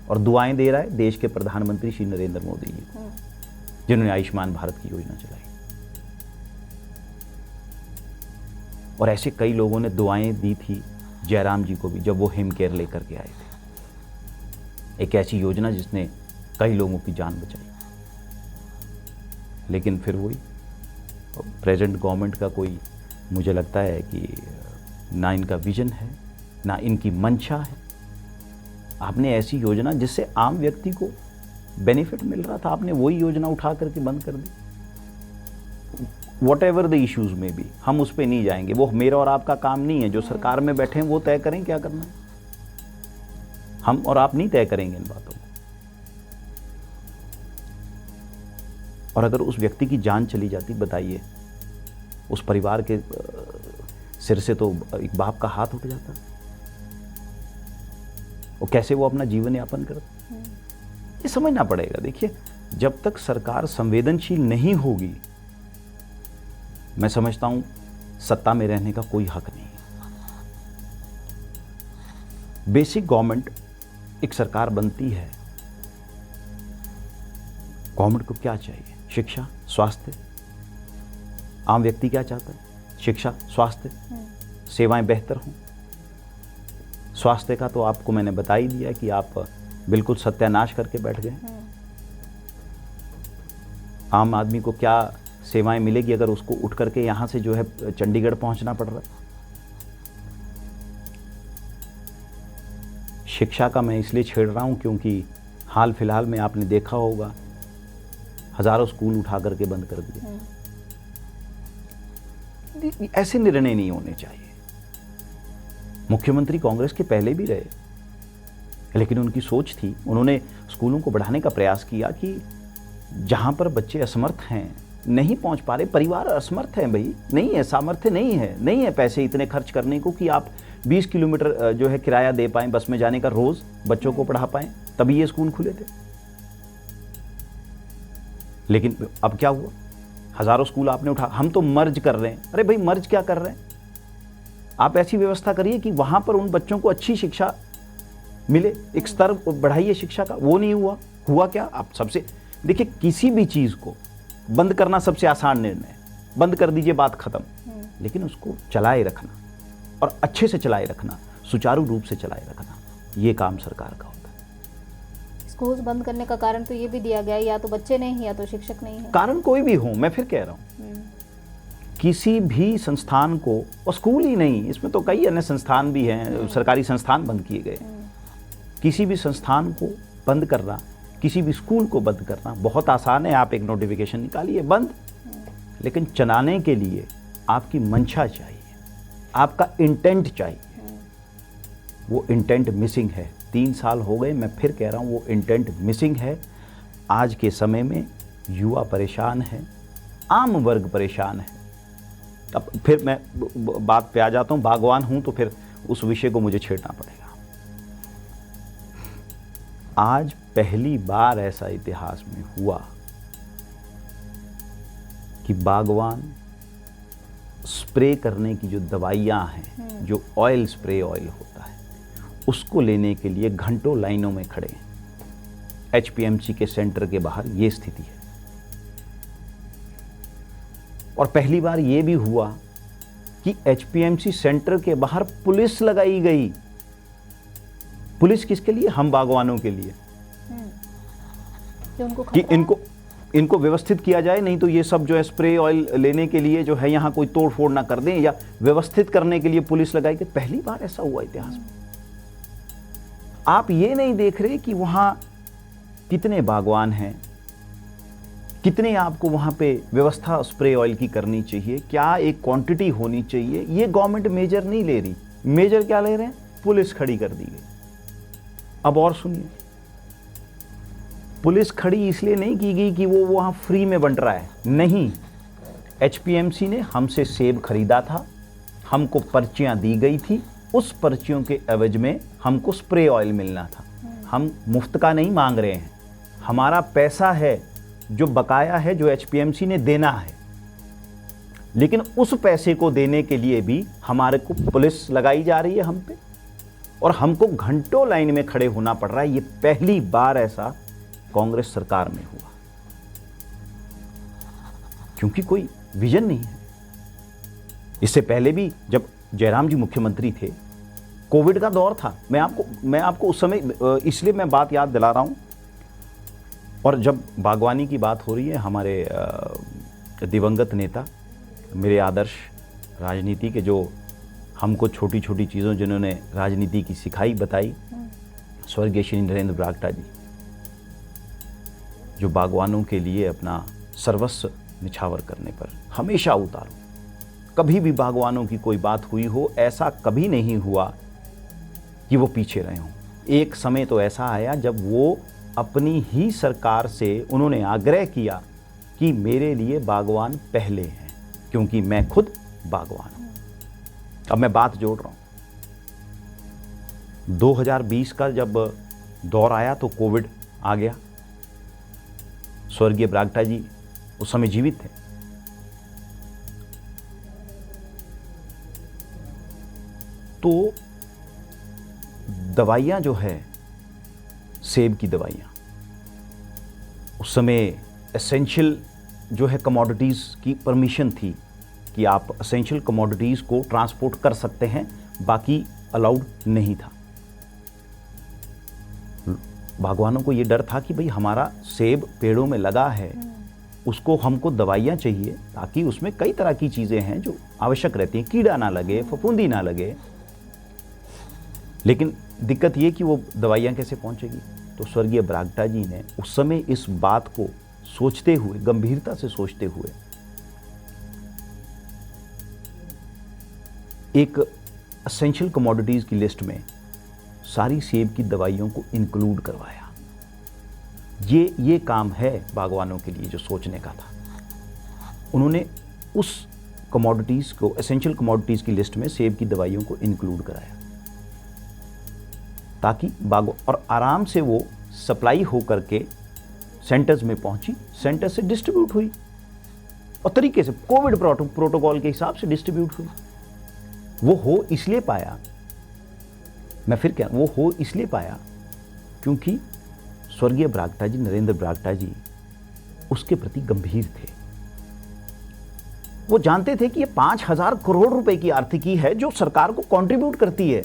और दुआएं दे रहा है देश के प्रधानमंत्री श्री नरेंद्र मोदी जी को, जिन्होंने आयुष्मान भारत की योजना चलाई। और ऐसे कई लोगों ने दुआएं दी थी जयराम जी को भी, जब वो हिम केयर लेकर के आए थे। एक ऐसी योजना जिसने कई लोगों की जान बचाई। लेकिन फिर वही प्रेजेंट गवर्नमेंट का कोई, मुझे लगता है कि ना इनका विजन है, ना इनकी मंशा है। आपने ऐसी योजना जिससे आम व्यक्ति को बेनिफिट मिल रहा था, आपने वही योजना उठा करके बंद कर दी। वॉट एवर द इश्यूज में भी हम उस पर नहीं जाएंगे, वो मेरा और आपका काम नहीं है। जो सरकार में बैठे हैं वो तय करें क्या करना है, हम और आप नहीं तय करेंगे इन बातों को। और अगर उस व्यक्ति की जान चली जाती, बताइए, उस परिवार के सिर से तो एक बाप का हाथ उठ जाता। और कैसे वो अपना जीवन यापन करता, ये समझना पड़ेगा। देखिए, जब तक सरकार संवेदनशील नहीं होगी, मैं समझता हूं सत्ता में रहने का कोई हक नहीं। बेसिक गवर्नमेंट एक सरकार बनती है, गवर्नमेंट को क्या चाहिए? शिक्षा, स्वास्थ्य। आम व्यक्ति क्या चाहता है? शिक्षा, स्वास्थ्य, सेवाएं बेहतर हों। स्वास्थ्य का तो आपको मैंने बता ही दिया कि आप बिल्कुल सत्यानाश करके बैठ गए। आम आदमी को क्या सेवाएं मिलेगी अगर उसको उठ करके यहां से जो है चंडीगढ़ पहुंचना पड़ रहा है? शिक्षा का मैं इसलिए छेड़ रहा हूं क्योंकि हाल फिलहाल में आपने देखा होगा हजारों स्कूल उठा करके बंद कर दिए। ऐसे निर्णय नहीं होने चाहिए। मुख्यमंत्री कांग्रेस के पहले भी रहे, लेकिन उनकी सोच थी, उन्होंने स्कूलों को बढ़ाने का प्रयास किया कि जहां पर बच्चे असमर्थ हैं, नहीं पहुंच पा रहे, परिवार असमर्थ है, भाई नहीं है, सामर्थ्य नहीं है पैसे इतने खर्च करने को कि आप 20 किलोमीटर जो है किराया दे पाएं बस में जाने का, रोज बच्चों को पढ़ा पाएं, तभी ये स्कूल खुले थे। लेकिन अब क्या हुआ? हजारों स्कूल आपने उठा, हम तो मर्ज कर रहे हैं। अरे भाई, मर्ज क्या कर रहे हैं? आप ऐसी व्यवस्था करिए कि वहां पर उन बच्चों को अच्छी शिक्षा मिले, एक स्तर बढ़ाइए शिक्षा का। वो नहीं हुआ। हुआ क्या? आप सबसे देखिए, किसी भी चीज को बंद करना सबसे आसान निर्णय है, बंद कर दीजिए, बात खत्म। लेकिन उसको चलाए रखना और अच्छे से चलाए रखना, सुचारू रूप से चलाए रखना, ये काम सरकार का होता है। स्कूल्स बंद करने का कारण तो ये भी दिया गया, या तो बच्चे नहीं है या तो शिक्षक नहीं है। कारण कोई भी हो, मैं फिर कह रहा हूं, किसी भी संस्थान को, और स्कूल ही नहीं, इसमें तो कई अन्य संस्थान भी हैं, सरकारी संस्थान बंद किए गए। किसी भी संस्थान को बंद करना, किसी भी स्कूल को बंद करना बहुत आसान है। आप एक नोटिफिकेशन निकालिए, बंद। लेकिन चलाने के लिए आपकी मंशा चाहिए, आपका इंटेंट चाहिए। वो इंटेंट मिसिंग है। 3 साल हो गए, मैं फिर कह रहा हूं, वो इंटेंट मिसिंग है। आज के समय में युवा परेशान है, आम वर्ग परेशान है। अब फिर मैं बात पे आ जाता हूं, बागवान हूं तो फिर उस विषय को मुझे छेड़ना पड़ेगा। आज पहली बार ऐसा इतिहास में हुआ कि बागवान स्प्रे करने की जो दवाइयां हैं, जो ऑयल स्प्रे ऑयल होता है, उसको लेने के लिए घंटों लाइनों में खड़े हैं। एचपीएमसी के सेंटर के बाहर ये स्थिति है। और पहली बार ये भी हुआ कि एचपीएमसी सेंटर के बाहर पुलिस लगाई गई। पुलिस किसके लिए? हम बागवानों के लिए, कि इनको व्यवस्थित किया जाए, नहीं तो ये सब जो है स्प्रे ऑयल लेने के लिए जो है यहाँ कोई तोड़ फोड़ ना कर दें, या व्यवस्थित करने के लिए पुलिस लगाई गई। पहली बार ऐसा हुआ इतिहास में। आप ये नहीं देख रहे कि वहां कितने बागवान हैं, कितने आपको वहां पे व्यवस्था स्प्रे ऑयल की करनी चाहिए, क्या एक क्वांटिटी होनी चाहिए, ये गवर्नमेंट मेजर नहीं ले रही। मेजर क्या ले रहे हैं? पुलिस खड़ी कर दी गई। अब और सुनिए, पुलिस खड़ी इसलिए नहीं की गई कि वो वहां फ्री में बंट रहा है, नहीं। एचपीएमसी ने हमसे सेब खरीदा था, हमको पर्चियां दी गई थी, उस पर्चियों के एवज में हमको स्प्रे ऑयल मिलना था। हम मुफ्त का नहीं मांग रहे हैं, हमारा पैसा है जो बकाया है, जो एचपीएमसी ने देना है। लेकिन उस पैसे को देने के लिए भी हमारे को पुलिस लगाई जा रही है हम पे, और हमको घंटों लाइन में खड़े होना पड़ रहा है। ये पहली बार ऐसा कांग्रेस सरकार में हुआ, क्योंकि कोई विजन नहीं है। इससे पहले भी जब जयराम जी मुख्यमंत्री थे, कोविड का दौर था, मैं आपको उस समय इसलिए मैं बात याद दिला रहा हूं। और जब बागवानी की बात हो रही है, हमारे दिवंगत नेता, मेरे आदर्श राजनीति के, जो हमको छोटी छोटी चीज़ों जिन्होंने राजनीति की सिखाई बताई, स्वर्गीय श्री नरेंद्र बरागटा जी, जो बागवानों के लिए अपना सर्वस्व निछावर करने पर हमेशा उतारू। कभी भी बागवानों की कोई बात हुई हो, ऐसा कभी नहीं हुआ कि वो पीछे रहे हों। एक समय तो ऐसा आया जब वो अपनी ही सरकार से उन्होंने आग्रह किया कि मेरे लिए बागवान पहले हैं, क्योंकि मैं खुद बागवान हूं। अब मैं बात जोड़ रहा हूं, 2020 का जब दौर आया तो कोविड आ गया। स्वर्गीय बरागटा जी उस समय जीवित थे। तो दवाइयां जो है, सेब की दवाइयां, उस समय एसेंशियल जो है कमोडिटीज़ की परमिशन थी कि आप एसेंशियल कमोडिटीज़ को ट्रांसपोर्ट कर सकते हैं, बाकी अलाउड नहीं था। बागवानों को ये डर था कि भाई हमारा सेब पेड़ों में लगा है, उसको हमको दवाइयाँ चाहिए, ताकि उसमें कई तरह की चीज़ें हैं जो आवश्यक रहती हैं, कीड़ा ना लगे, फफूंदी ना लगे। लेकिन दिक्कत ये कि वो दवाइयाँ कैसे पहुँचेगी। तो स्वर्गीय बरागटा जी ने उस समय इस बात को सोचते हुए, गंभीरता से सोचते हुए, एक एसेंशियल कमोडिटीज़ की लिस्ट में सारी सेब की दवाइयों को इंक्लूड करवाया। ये काम है बागवानों के लिए जो सोचने का था। उन्होंने उस कमोडिटीज़ को, एसेंशियल कमोडिटीज़ की लिस्ट में सेब की दवाइयों को इंक्लूड कराया, ताकि और आराम से वो सप्लाई हो करके सेंटर्स में पहुंची, सेंटर से डिस्ट्रीब्यूट हुई, और तरीके से कोविड प्रोटोकॉल के हिसाब से डिस्ट्रीब्यूट हुई। वो हो इसलिए पाया, मैं फिर क्या, वो हो इसलिए पाया क्योंकि स्वर्गीय बरागटा जी, नरेंद्र बरागटा जी, उसके प्रति गंभीर थे। वो जानते थे कि ये 5,000 करोड़ रुपए की आर्थिकी है जो सरकार को कंट्रीब्यूट करती है।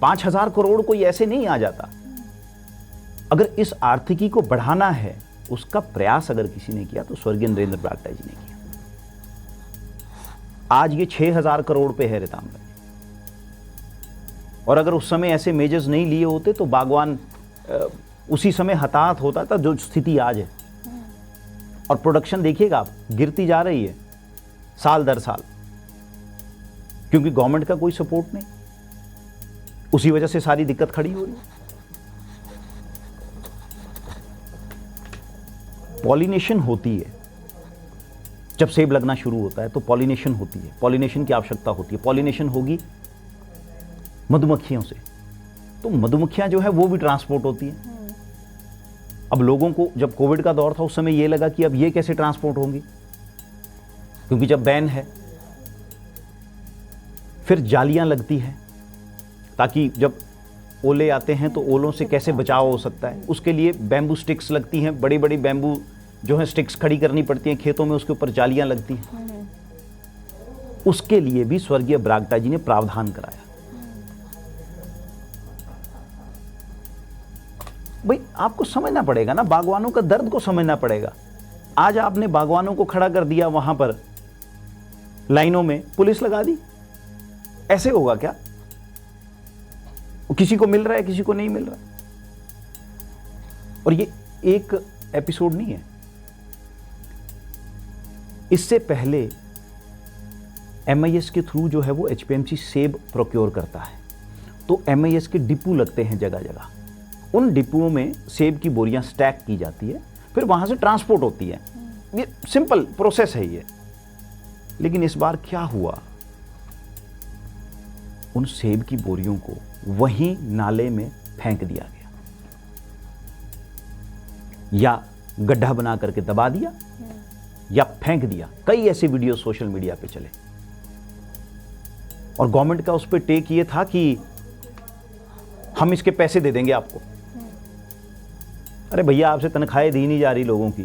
5,000 करोड़ कोई ऐसे नहीं आ जाता। अगर इस आर्थिकी को बढ़ाना है, उसका प्रयास अगर किसी ने किया तो स्वर्गीय नरेंद्र बरागटा जी ने किया। आज ये 6,000 करोड़ पे है रेतांबर, और अगर उस समय ऐसे मेजर्स नहीं लिए होते तो बागवान उसी समय हताहत होता था, जो स्थिति आज है। और प्रोडक्शन देखिएगा आप, गिरती जा रही है साल दर साल, क्योंकि गवर्नमेंट का कोई सपोर्ट नहीं। उसी वजह से सारी दिक्कत खड़ी हो रही है। पॉलिनेशन होती है, जब सेब लगना शुरू होता है तो पॉलिनेशन होती है, पॉलिनेशन की आवश्यकता होती है। पॉलिनेशन होगी मधुमक्खियों से, तो मधुमक्खियां जो है वो भी ट्रांसपोर्ट होती है। अब लोगों को, जब कोविड का दौर था, उस समय ये लगा कि अब ये कैसे ट्रांसपोर्ट होंगी, क्योंकि जब बैन है। फिर जालियां लगती हैं, ताकि जब ओले आते हैं तो ओलों से कैसे बचाव हो सकता है, उसके लिए बैम्बू स्टिक्स लगती हैं, बड़ी बड़ी बैम्बू जो है स्टिक्स खड़ी करनी पड़ती हैं खेतों में, उसके ऊपर जालियां लगती हैं। उसके लिए भी स्वर्गीय बरागटा जी ने प्रावधान कराया। भाई आपको समझना पड़ेगा ना, बागवानों का दर्द को समझना पड़ेगा। आज आपने बागवानों को खड़ा कर दिया वहां पर लाइनों में, पुलिस लगा दी, ऐसे होगा क्या? किसी को मिल रहा है, किसी को नहीं मिल रहा। और ये एक एपिसोड नहीं है। इससे पहले MIS के थ्रू जो है वो HPMC सेब प्रोक्योर करता है, तो MIS के डिपो लगते हैं जगह जगह। उन डिपुओं में सेब की बोरियां स्टैक की जाती है, फिर वहां से ट्रांसपोर्ट होती है। ये सिंपल प्रोसेस है ये। लेकिन इस बार क्या हुआ, उन सेब की बोरियों को वहीं नाले में फेंक दिया गया। या गड्ढा बना करके दबा दिया या फेंक दिया। कई ऐसे वीडियो सोशल मीडिया पे चले और गवर्नमेंट का उस पर टेक ये था कि हम इसके पैसे दे देंगे आपको। अरे भैया, आपसे तनख्वाहें दी नहीं जा रही लोगों की,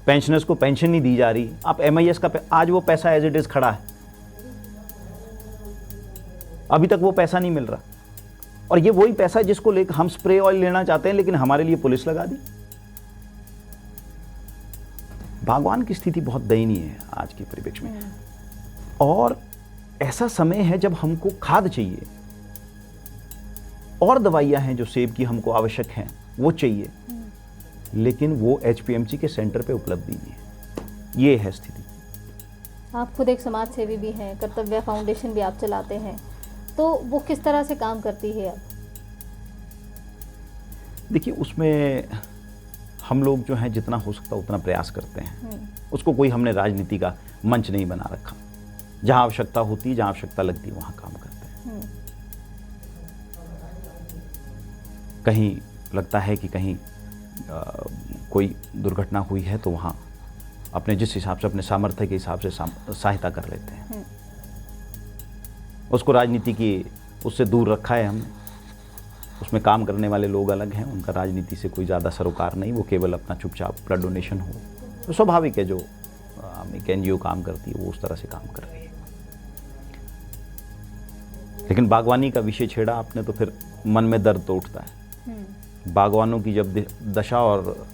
पेंशनर्स को पेंशन नहीं दी जा रही, आप MIS का आज वो पैसा एज इट इज खड़ा है, अभी तक वो पैसा नहीं मिल रहा। और ये वही पैसा है जिसको लेकर हम स्प्रे ऑयल लेना चाहते हैं, लेकिन हमारे लिए पुलिस लगा दी। बागवान की स्थिति बहुत दयनीय है आज के परिप्रेक्ष्य में। और ऐसा समय है जब हमको खाद चाहिए और दवाइयां हैं जो सेब की हमको आवश्यक हैं, वो चाहिए, लेकिन वो HPMC के सेंटर पे उपलब्ध नहीं है। ये है स्थिति। आप खुद एक समाज सेवी भी हैं, कर्तव्य फाउंडेशन भी आप चलाते हैं, तो वो किस तरह से काम करती है अब? देखिए, उसमें हम लोग जो हैं जितना हो सकता उतना प्रयास करते हैं। उसको कोई हमने राजनीति का मंच नहीं बना रखा। जहां आवश्यकता होती है, जहां आवश्यकता लगती है, वहां काम करते हैं। कहीं लगता है कि कहीं कोई दुर्घटना हुई है तो वहाँ अपने जिस हिसाब से, अपने सामर्थ्य के हिसाब से सहायता कर लेते हैं। उसको राजनीति की उससे दूर रखा है हमने। उसमें काम करने वाले लोग अलग हैं, उनका राजनीति से कोई ज़्यादा सरोकार नहीं, वो केवल अपना चुपचाप ब्लड डोनेशन हो तो स्वाभाविक है। जो एक NGO काम करती है वो उस तरह से काम कर रही है। लेकिन बागवानी का विषय छेड़ा आपने तो फिर मन में दर्द तो उठता है। बागवानों की जब दशा, और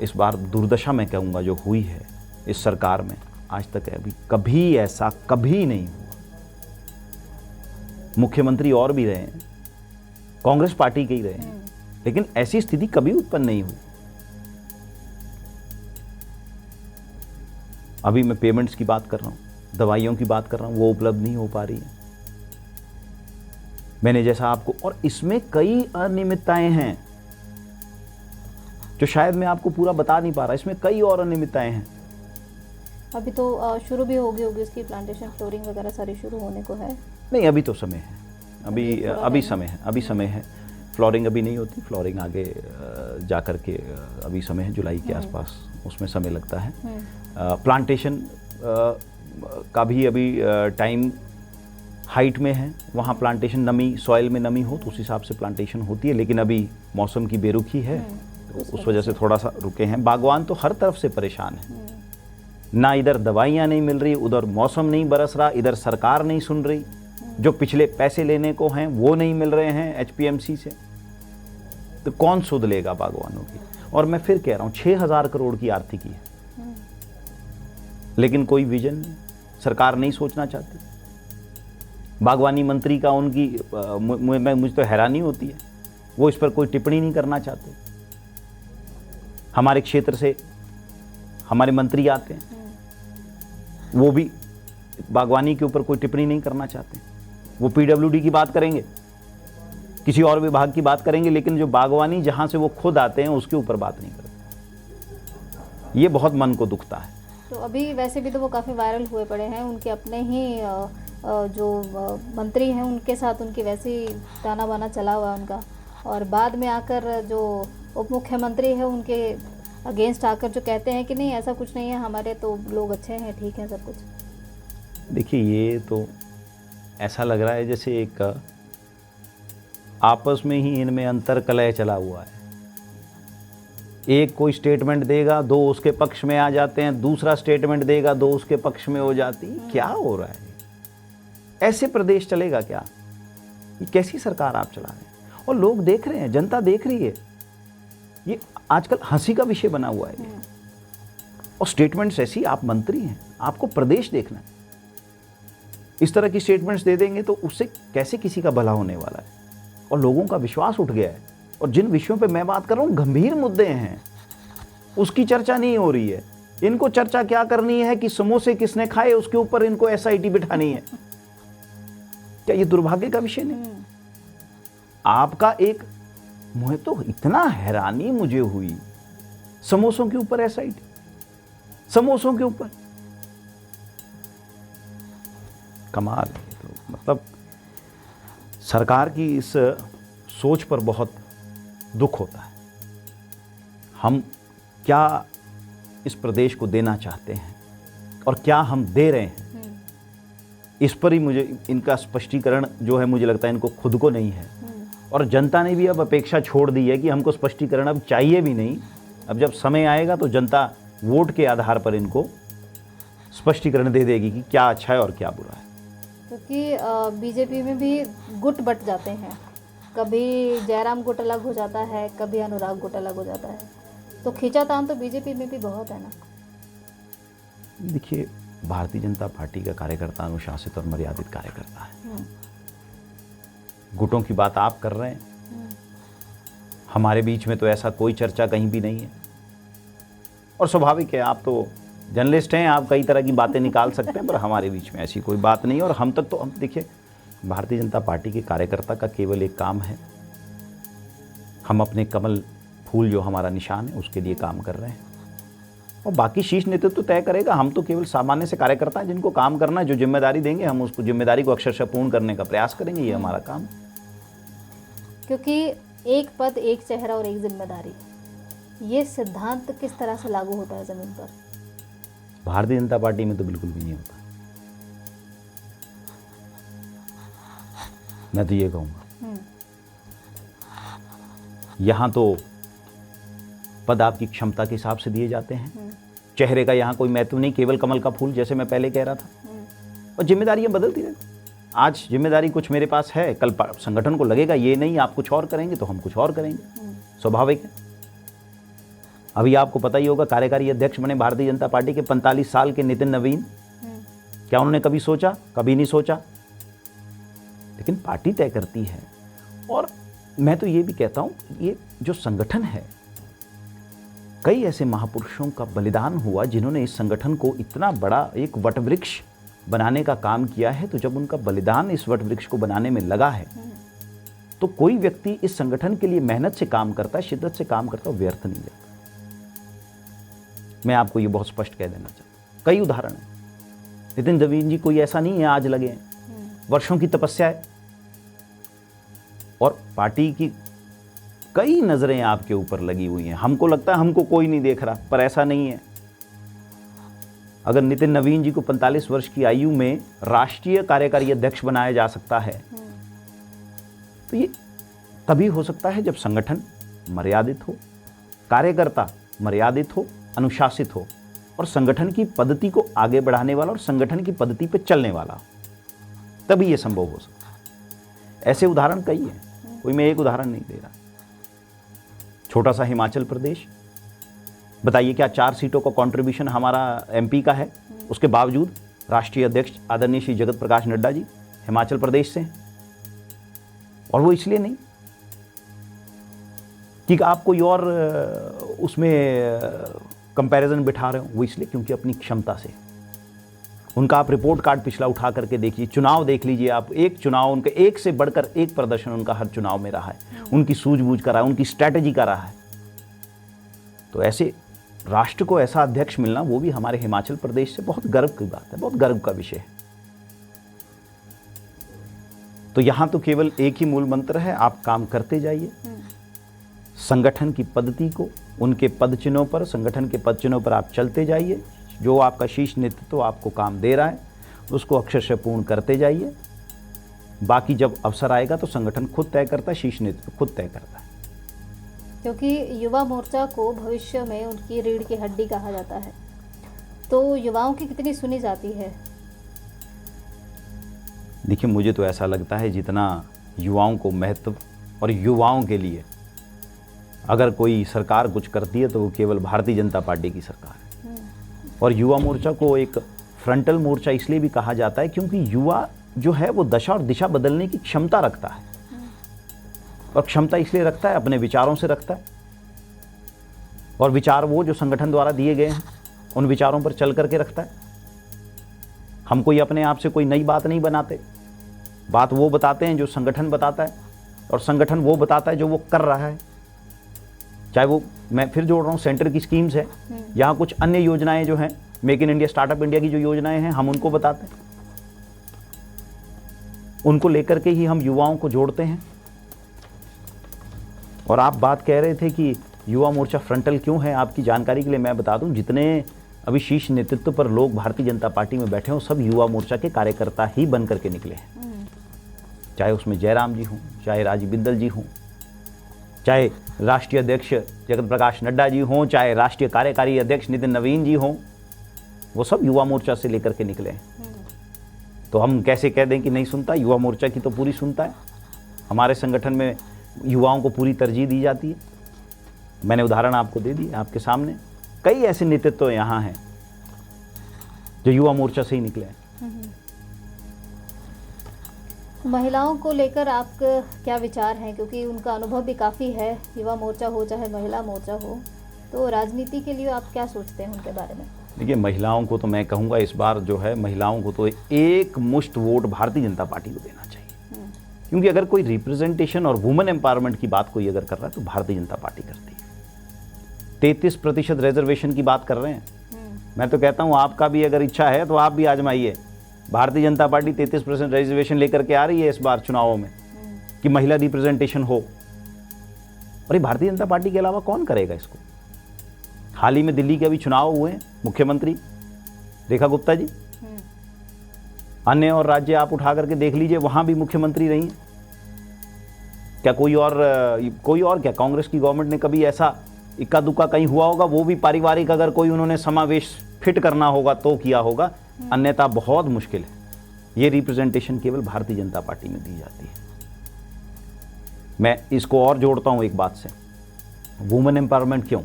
इस बार दुर्दशा मैं कहूँगा जो हुई है इस सरकार में, आज तक अभी कभी ऐसा कभी नहीं हुआ। मुख्यमंत्री और भी रहे हैं, कांग्रेस पार्टी के ही रहे हैं, लेकिन ऐसी स्थिति कभी उत्पन्न नहीं हुई। अभी मैं पेमेंट्स की बात कर रहा हूँ, दवाइयों की बात कर रहा हूँ, वो उपलब्ध नहीं हो पा रही है। मैंने जैसा आपको, और इसमें कई अनियमितताएं हैं जो शायद मैं आपको पूरा बता नहीं पा रहा। इसमें कई और अनियमितताएं हैं। अभी तो शुरू भी होगी उसकी प्लांटेशन, फ्लोरिंग वगैरह सारी शुरू होने को है। नहीं, अभी तो समय है, अभी समय है। फ्लोरिंग अभी नहीं होती, फ्लोरिंग आगे जा कर के अभी समय है, जुलाई के आसपास उसमें समय लगता है। प्लांटेशन का भी अभी टाइम हाइट में है, वहाँ प्लांटेशन नमी, सॉइल में नमी हो तो उस हिसाब से प्लांटेशन होती है, लेकिन अभी मौसम की बेरुखी है तो उस वजह से थोड़ा सा रुके हैं। बागवान तो हर तरफ से परेशान है, ना इधर दवाइयाँ नहीं मिल रही, उधर मौसम नहीं बरस रहा, इधर सरकार नहीं सुन रही, जो पिछले पैसे लेने को हैं वो नहीं मिल रहे हैं HPMC से, तो कौन सुध लेगा बागवानों की। और मैं फिर कह रहा हूँ 6000 करोड़ की आर्थिकी है, लेकिन कोई विजन नहीं, सरकार नहीं सोचना चाहती। बागवानी मंत्री का उनकी मुझे तो हैरानी होती है, वो इस पर कोई टिप्पणी नहीं करना चाहते। हमारे क्षेत्र से हमारे मंत्री आते हैं, वो भी बागवानी के ऊपर कोई टिप्पणी नहीं करना चाहते। वो PWD की बात करेंगे, किसी और विभाग की बात करेंगे, लेकिन जो बागवानी जहां से वो खुद आते हैं उसके ऊपर बात नहीं करते। ये बहुत मन को दुखता है। तो अभी वैसे भी तो वो काफ़ी वायरल हुए पड़े हैं, उनके अपने ही जो मंत्री हैं उनके साथ उनकी वैसी ताना बाना चला हुआ उनका, और बाद में आकर जो उप मुख्यमंत्री है उनके अगेंस्ट आकर जो कहते हैं कि नहीं ऐसा कुछ नहीं है, हमारे तो लोग अच्छे हैं, ठीक है सब कुछ। देखिए, ये तो ऐसा लग रहा है जैसे एक आपस में ही इनमें अंतर कलह चला हुआ है। एक कोई स्टेटमेंट देगा, दो उसके पक्ष में आ जाते हैं, दूसरा स्टेटमेंट देगा, दो उसके पक्ष में हो जाती। क्या हो रहा है? ऐसे प्रदेश चलेगा क्या? ये कैसी सरकार आप चला रहे हैं? और लोग देख रहे हैं, जनता देख रही है। ये आजकल हंसी का विषय बना हुआ है। और स्टेटमेंट्स ऐसी, आप मंत्री हैं, आपको प्रदेश देखना है। इस तरह की स्टेटमेंट्स दे देंगे तो उससे कैसे किसी का भला होने वाला है? और लोगों का विश्वास उठ गया है। और जिन विषयों पे मैं बात कर रहा हूँ, गंभीर मुद्दे हैं, उसकी चर्चा नहीं हो रही है। इनको चर्चा क्या करनी है कि समोसे किसने खाए, उसके ऊपर इनको SIT बिठानी है। क्या ये दुर्भाग्य का विषय नहीं? आपका एक, मुझे तो इतना हैरानी मुझे हुई, समोसों के ऊपर SIT, समोसों के ऊपर, कमाल है। तो मतलब सरकार की इस सोच पर बहुत दुख होता है। हम क्या इस प्रदेश को देना चाहते हैं और क्या हम दे रहे हैं, इस पर ही मुझे इनका स्पष्टीकरण जो है, मुझे लगता है इनको खुद को नहीं है। और जनता ने भी अब अपेक्षा छोड़ दी है कि हमको स्पष्टीकरण अब चाहिए भी नहीं। अब जब समय आएगा तो जनता वोट के आधार पर इनको स्पष्टीकरण दे देगी कि क्या अच्छा है और क्या बुरा है। क्योंकि बीजेपी में भी गुट बट जाते हैं, कभी जयराम गुट अलग हो जाता है, कभी अनुराग गुट अलग हो जाता है, तो खींचातान तो बीजेपी में भी बहुत है ना। देखिए, भारतीय जनता पार्टी का कार्यकर्ता अनुशासित और मर्यादित कार्यकर्ता है। गुटों की बात आप कर रहे हैं, हमारे बीच में तो ऐसा कोई चर्चा कहीं भी नहीं है। और स्वाभाविक है, आप तो जर्नलिस्ट हैं, आप कई तरह की बातें निकाल सकते हैं, पर हमारे बीच में ऐसी कोई बात नहीं है। और हम तक तो, हम देखिए, भारतीय जनता पार्टी के कार्यकर्ता का केवल एक काम है, हम अपने कमल फूल जो हमारा निशान है उसके लिए काम कर रहे हैं, और बाकी शीर्ष नेतृत्व तो तय करेगा। हम तो केवल सामान्य से कार्यकर्ता हैं जिनको काम करना है। जो जिम्मेदारी देंगे हम उसको, जिम्मेदारी को अक्षरशः पूर्ण करने का प्रयास करेंगे, ये हमारा काम है। क्योंकि एक पद, एक चेहरा और एक जिम्मेदारी, ये सिद्धांत किस तरह से लागू होता है ज़मीन पर? भारतीय जनता पार्टी में तो बिल्कुल भी नहीं होता। मैं तो ये कहूँगा, यहाँ तो पद आपकी क्षमता के हिसाब से दिए जाते हैं। चेहरे का यहाँ कोई महत्व नहीं, केवल कमल का फूल, जैसे मैं पहले कह रहा था। और जिम्मेदारियाँ बदलती रहती। आज जिम्मेदारी कुछ मेरे पास है, कल संगठन को लगेगा ये नहीं, आप कुछ और करेंगे तो हम कुछ और करेंगे, स्वाभाविक है। अभी आपको पता ही होगा, कार्यकारी अध्यक्ष बने भारतीय जनता पार्टी के 45 साल के नितिन नवीन। क्या उन्होंने कभी सोचा? कभी नहीं सोचा। लेकिन पार्टी तय करती है। और मैं तो ये भी कहता हूँ, ये जो संगठन है, कई ऐसे महापुरुषों का बलिदान हुआ जिन्होंने इस संगठन को इतना बड़ा एक वटवृक्ष बनाने का काम किया है। तो जब उनका बलिदान इस वटवृक्ष को बनाने में लगा है, तो कोई व्यक्ति इस संगठन के लिए मेहनत से काम करता है, शिद्दत से काम करता है, व्यर्थ नहीं जाता। मैं आपको ये बहुत स्पष्ट कह देना चाहता हूँ। कई उदाहरण हैं। नितिन नवीन जी कोई ऐसा नहीं है आज लगे हैं, वर्षों की तपस्या है। और पार्टी की कई नजरें आपके ऊपर लगी हुई हैं। हमको लगता है हमको कोई नहीं देख रहा, पर ऐसा नहीं है। अगर नितिन नवीन जी को 45 वर्ष की आयु में राष्ट्रीय कार्यकारी अध्यक्ष बनाया जा सकता है, तो ये तभी हो सकता है जब संगठन मर्यादित हो, कार्यकर्ता मर्यादित हो, अनुशासित हो, और संगठन की पद्धति को आगे बढ़ाने वाला और संगठन की पद्धति पर चलने वाला हो, तभी ये संभव हो सकता है। ऐसे उदाहरण कई हैं, कोई मैं एक उदाहरण नहीं दे रहा। छोटा सा हिमाचल प्रदेश, बताइए क्या 4 सीटों का कंट्रीब्यूशन हमारा एमपी का है, उसके बावजूद राष्ट्रीय अध्यक्ष आदरणीय श्री जगत प्रकाश नड्डा जी हिमाचल प्रदेश से हैं। और वो इसलिए नहीं कि आप कोई और उसमें कंपैरिजन बिठा रहे हो, वो इसलिए क्योंकि अपनी क्षमता से। उनका आप रिपोर्ट कार्ड पिछला उठा करके देखिए, चुनाव देख लीजिए आप, एक चुनाव उनका एक से बढ़कर एक प्रदर्शन उनका हर चुनाव में रहा है, उनकी सूझबूझ का रहा है, उनकी स्ट्रैटेजी का रहा है। तो ऐसे राष्ट्र को ऐसा अध्यक्ष मिलना, वो भी हमारे हिमाचल प्रदेश से, बहुत गर्व की बात है, बहुत गर्व का विषय है। तो यहां तो केवल एक ही मूल मंत्र है, आप काम करते जाइए, संगठन की पद्धति को, उनके पद चिन्हों पर, संगठन के पद चिन्हों पर आप चलते जाइए। जो आपका शीर्ष नेतृत्व आपको काम दे रहा है उसको अक्षरशः पूर्ण करते जाइए। बाकी जब अवसर आएगा तो संगठन खुद तय करता है, शीर्ष नेतृत्व खुद तय करता है। क्योंकि युवा मोर्चा को भविष्य में उनकी रीढ़ की हड्डी कहा जाता है, तो युवाओं की कितनी सुनी जाती है? देखिए, मुझे तो ऐसा लगता है जितना युवाओं को महत्व, और युवाओं के लिए अगर कोई सरकार कुछ करती है तो वो केवल भारतीय जनता पार्टी की सरकार है। और युवा मोर्चा को एक फ्रंटल मोर्चा इसलिए भी कहा जाता है क्योंकि युवा जो है वो दशा और दिशा बदलने की क्षमता रखता है। और क्षमता इसलिए रखता है, अपने विचारों से रखता है, और विचार वो जो संगठन द्वारा दिए गए हैं उन विचारों पर चल करके रखता है। हम कोई अपने आप से कोई नई बात नहीं बनाते, बात वो बताते हैं जो संगठन बताता है, और संगठन वो बताता है जो वो कर रहा है। चाहे वो, मैं फिर जोड़ रहा हूँ, सेंटर की स्कीम्स है, यहाँ कुछ अन्य योजनाएं जो हैं, make in India, startup India की जो योजनाएं हैं, हम उनको बताते हैं, उनको लेकर के ही हम युवाओं को जोड़ते हैं। और आप बात कह रहे थे कि युवा मोर्चा फ्रंटल क्यों है, आपकी जानकारी के लिए मैं बता दूं, जितने अभी शीर्ष नेतृत्व पर लोग भारतीय जनता पार्टी में बैठे हों, सब युवा मोर्चा के कार्यकर्ता ही बन करके निकले हैं। चाहे उसमें जयराम जी हों, चाहे राजीव बिंदल जी हों, चाहे राष्ट्रीय अध्यक्ष जगत प्रकाश नड्डा जी हों, चाहे राष्ट्रीय कार्यकारी अध्यक्ष नितिन नवीन जी हों, वो सब युवा मोर्चा से लेकर के निकले हैं। तो हम कैसे कह दें कि नहीं सुनता, युवा मोर्चा की तो पूरी सुनता है। हमारे संगठन में युवाओं को पूरी तरजीह दी जाती है। मैंने उदाहरण आपको दे दिए आपके सामने, कई ऐसे नेतृत्व यहाँ हैं जो युवा मोर्चा से ही निकले हैं। महिलाओं को लेकर आपका क्या विचार है, क्योंकि उनका अनुभव भी काफ़ी है, युवा मोर्चा हो चाहे महिला मोर्चा हो, तो राजनीति के लिए आप क्या सोचते हैं उनके बारे में? देखिए, महिलाओं को तो मैं कहूँगा इस बार जो है, महिलाओं को तो एक मुश्त वोट भारतीय जनता पार्टी को देना चाहिए। क्योंकि अगर कोई रिप्रेजेंटेशन और वुमेन एम्पावरमेंट की बात कोई अगर कर रहा है तो भारतीय जनता पार्टी करती है। 33% रिजर्वेशन की बात कर रहे हैं। मैं तो कहता हूँ आपका भी अगर इच्छा है तो आप भी आजमाइए। भारतीय जनता पार्टी 33% रिजर्वेशन लेकर के आ रही है इस बार चुनावों में कि महिला रिप्रेजेंटेशन हो। और ये भारतीय जनता पार्टी के अलावा कौन करेगा इसको? हाल ही में दिल्ली के अभी चुनाव हुए हैं, मुख्यमंत्री रेखा गुप्ता जी, अन्य और राज्य आप उठा करके देख लीजिए, वहां भी मुख्यमंत्री रही हैं। क्या कोई और क्या कांग्रेस की गवर्नमेंट ने कभी ऐसा इक्का दुक्का कहीं हुआ होगा? वो भी पारिवारिक अगर कोई उन्होंने समावेश फिट करना होगा तो किया होगा, अन्यथा बहुत मुश्किल है। ये रिप्रेजेंटेशन केवल भारतीय जनता पार्टी में दी जाती है। मैं इसको और जोड़ता हूं एक बात से, वुमेन एम्पावरमेंट क्यों?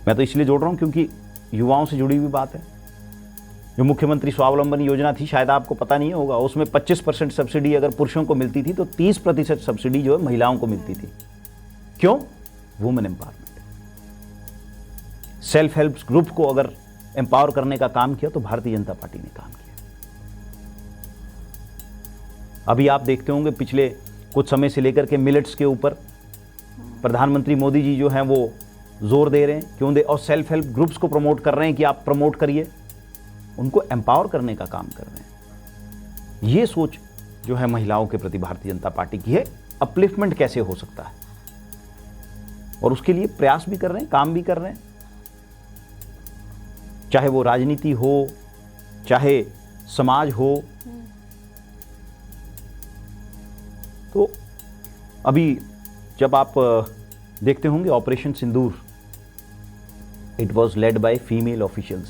मैं तो इसलिए जोड़ रहा हूं क्योंकि युवाओं से जुड़ी हुई बात है। जो मुख्यमंत्री स्वावलंबन योजना थी, शायद आपको पता नहीं होगा, उसमें 25% सब्सिडी अगर पुरुषों को मिलती थी तो 30% सब्सिडी जो है महिलाओं को मिलती थी। क्यों? Women empowerment. Self help group को अगर एम्पावर करने का काम किया तो भारतीय जनता पार्टी ने काम किया। अभी आप देखते होंगे पिछले कुछ समय से लेकर के मिलेट्स के ऊपर प्रधानमंत्री मोदी जी जो हैं वो जोर दे रहे हैं, क्यों दे, और सेल्फ हेल्प ग्रुप्स को प्रमोट कर रहे हैं कि आप प्रमोट करिए, उनको एम्पावर करने का काम कर रहे हैं। ये सोच जो है महिलाओं के प्रति भारतीय जनता पार्टी की है। अपलिफ्टमेंट कैसे हो सकता है, और उसके लिए प्रयास भी कर रहे हैं, काम भी कर रहे हैं, चाहे वो राजनीति हो, चाहे समाज हो। तो अभी जब आप देखते होंगे operation Sindoor, it was led by female officials.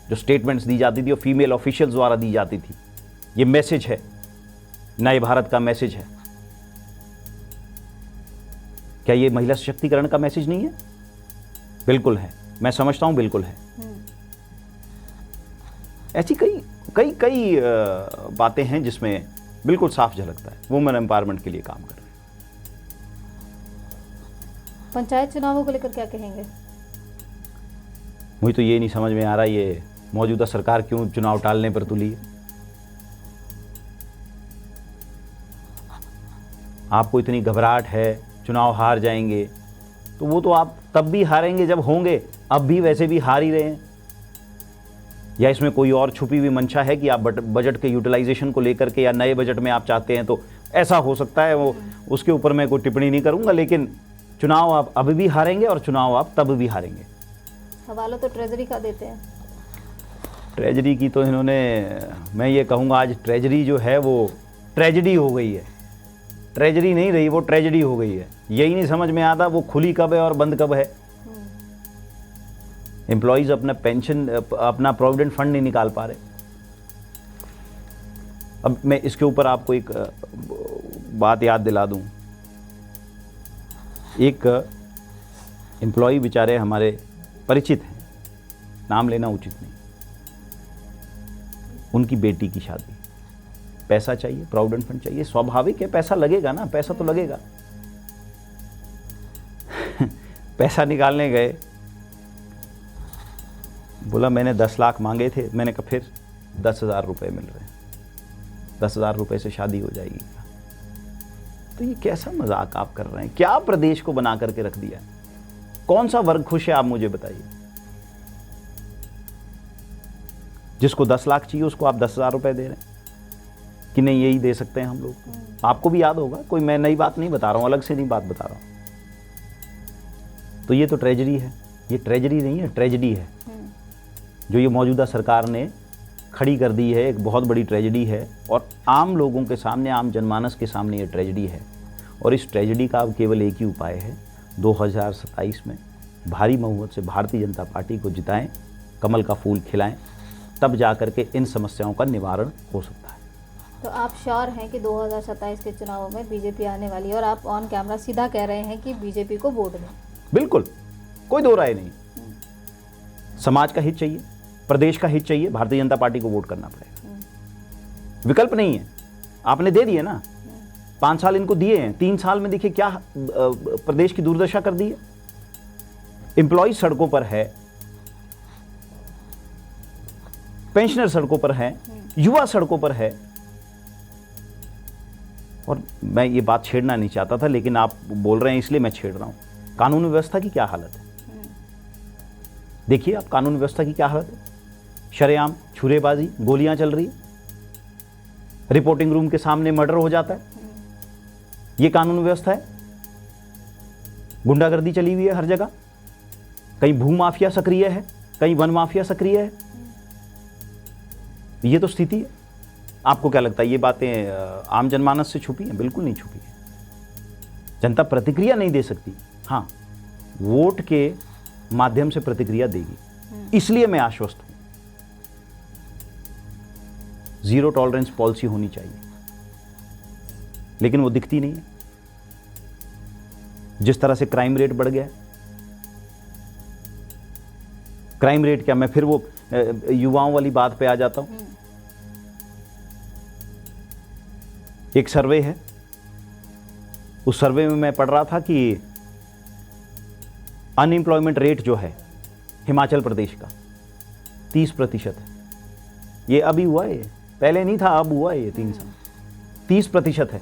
जो स्टेटमेंट्स दी जाती थी वो फीमेल ऑफिशियल्स द्वारा दी जाती थी। ये मैसेज है, नए भारत का मैसेज है। क्या ये महिला सशक्तिकरण का मैसेज नहीं है? बिल्कुल है, मैं समझता हूं बिल्कुल है। ऐसी कई बातें हैं जिसमें बिल्कुल साफ झलकता है वुमेन एम्पावरमेंट के लिए काम कर रहे हैं। पंचायत चुनावों को लेकर क्या कहेंगे? मुझे तो ये नहीं समझ में आ रहा ये मौजूदा सरकार क्यों चुनाव टालने पर तुली है। आपको इतनी घबराहट है चुनाव हार जाएंगे, तो वो तो आप तब भी हारेंगे जब होंगे, अब भी वैसे भी हार ही रहे हैं। या इसमें कोई और छुपी हुई मंशा है कि आप बजट के यूटिलाइजेशन को लेकर के या नए बजट में आप चाहते हैं, तो ऐसा हो सकता है। वो उसके ऊपर मैं कोई टिप्पणी नहीं करूंगा, लेकिन चुनाव आप अभी भी हारेंगे और चुनाव आप तब भी हारेंगे। हवाला तो ट्रेजरी का देते हैं। ट्रेजरी की तो इन्होंने, मैं ये कहूँगा आज ट्रेजरी जो है वो ट्रेजेडी हो गई है। ट्रेजरी नहीं रही, वो ट्रेजेडी हो गई है। यही नहीं समझ में आता वो खुली कब है और बंद कब है। एम्प्लॉयज अपना पेंशन, अपना प्रोविडेंट फंड नहीं निकाल पा रहे। अब मैं इसके ऊपर आपको एक बात याद दिला दूं। एक एम्प्लॉय बेचारे हमारे परिचित हैं, नाम लेना उचित नहीं, उनकी बेटी की शादी, पैसा चाहिए, प्रोविडेंट फंड चाहिए, स्वाभाविक है, पैसा लगेगा ना, पैसा तो लगेगा। पैसा निकालने गए, बोला मैंने 10 लाख मांगे थे। मैंने कहा फिर 10,000 रुपये मिल रहे हैं, 10,000 रुपये से शादी हो जाएगी क्या? तो ये कैसा मजाक आप कर रहे हैं? क्या प्रदेश को बना करके रख दिया? कौन सा वर्ग खुश है आप मुझे बताइए? जिसको 10 लाख चाहिए उसको आप 10,000 रुपये दे रहे हैं। कि नहीं यही दे सकते हैं हम लोग। आपको भी याद होगा, कोई मैं नई बात नहीं बता रहा हूँ, अलग से नहीं बात बता रहा हूँ। तो ये तो ट्रेजडी है, ये ट्रेजडी नहीं है, ट्रेजडी है जो ये मौजूदा सरकार ने खड़ी कर दी है। एक बहुत बड़ी ट्रेजडी है और आम लोगों के सामने, आम जनमानस के सामने ये ट्रेजडी है। और इस ट्रेजडी का अब केवल एक ही उपाय है, 2027 में भारी बहुमत से भारतीय जनता पार्टी को जिताएं, कमल का फूल खिलाएं, तब जा कर के इन समस्याओं का निवारण हो सकता है। तो आप श्योर हैं कि 2027 के चुनावों में बीजेपी आने वाली है और आप ऑन कैमरा सीधा कह रहे हैं कि बीजेपी को वोट दें? बिल्कुल, कोई दो राय नहीं। समाज का हित चाहिए, प्रदेश का हित चाहिए, भारतीय जनता पार्टी को वोट करना पड़ेगा, विकल्प नहीं है। आपने दे दिए ना, 5 साल इनको दिए हैं, 3 साल में देखिए क्या प्रदेश की दुर्दशा कर दी है। एम्प्लॉय सड़कों पर है, पेंशनर सड़कों पर है, युवा सड़कों पर है। और मैं ये बात छेड़ना नहीं चाहता था, लेकिन आप बोल रहे हैं इसलिए मैं छेड़ रहा हूं। कानून व्यवस्था की क्या हालत है, देखिए आप, कानून व्यवस्था की क्या हालत है। शरेआम छुरेबाजी, गोलियां चल रही, रिपोर्टिंग रूम के सामने मर्डर हो जाता है। ये कानून व्यवस्था है? गुंडागर्दी चली हुई है हर जगह, कहीं भू माफिया सक्रिय है, कहीं वन माफिया सक्रिय है। ये तो स्थिति है। आपको क्या लगता है ये बातें आम जनमानस से छुपी हैं? बिल्कुल नहीं छुपी है। जनता प्रतिक्रिया नहीं दे सकती, हाँ वोट के माध्यम से प्रतिक्रिया देगी। इसलिए मैं आश्वस्त हूं, जीरो टॉलरेंस पॉलिसी होनी चाहिए, लेकिन वो दिखती नहीं है। जिस तरह से क्राइम रेट बढ़ गया है, क्राइम रेट क्या, मैं फिर वो युवाओं वाली बात पे आ जाता हूं। एक सर्वे है, उस सर्वे में मैं पढ़ रहा था कि अनएम्प्लॉयमेंट रेट जो है हिमाचल प्रदेश का 30% है। ये अभी हुआ है, पहले नहीं था, अब हुआ है ये 3 साल, 30% है।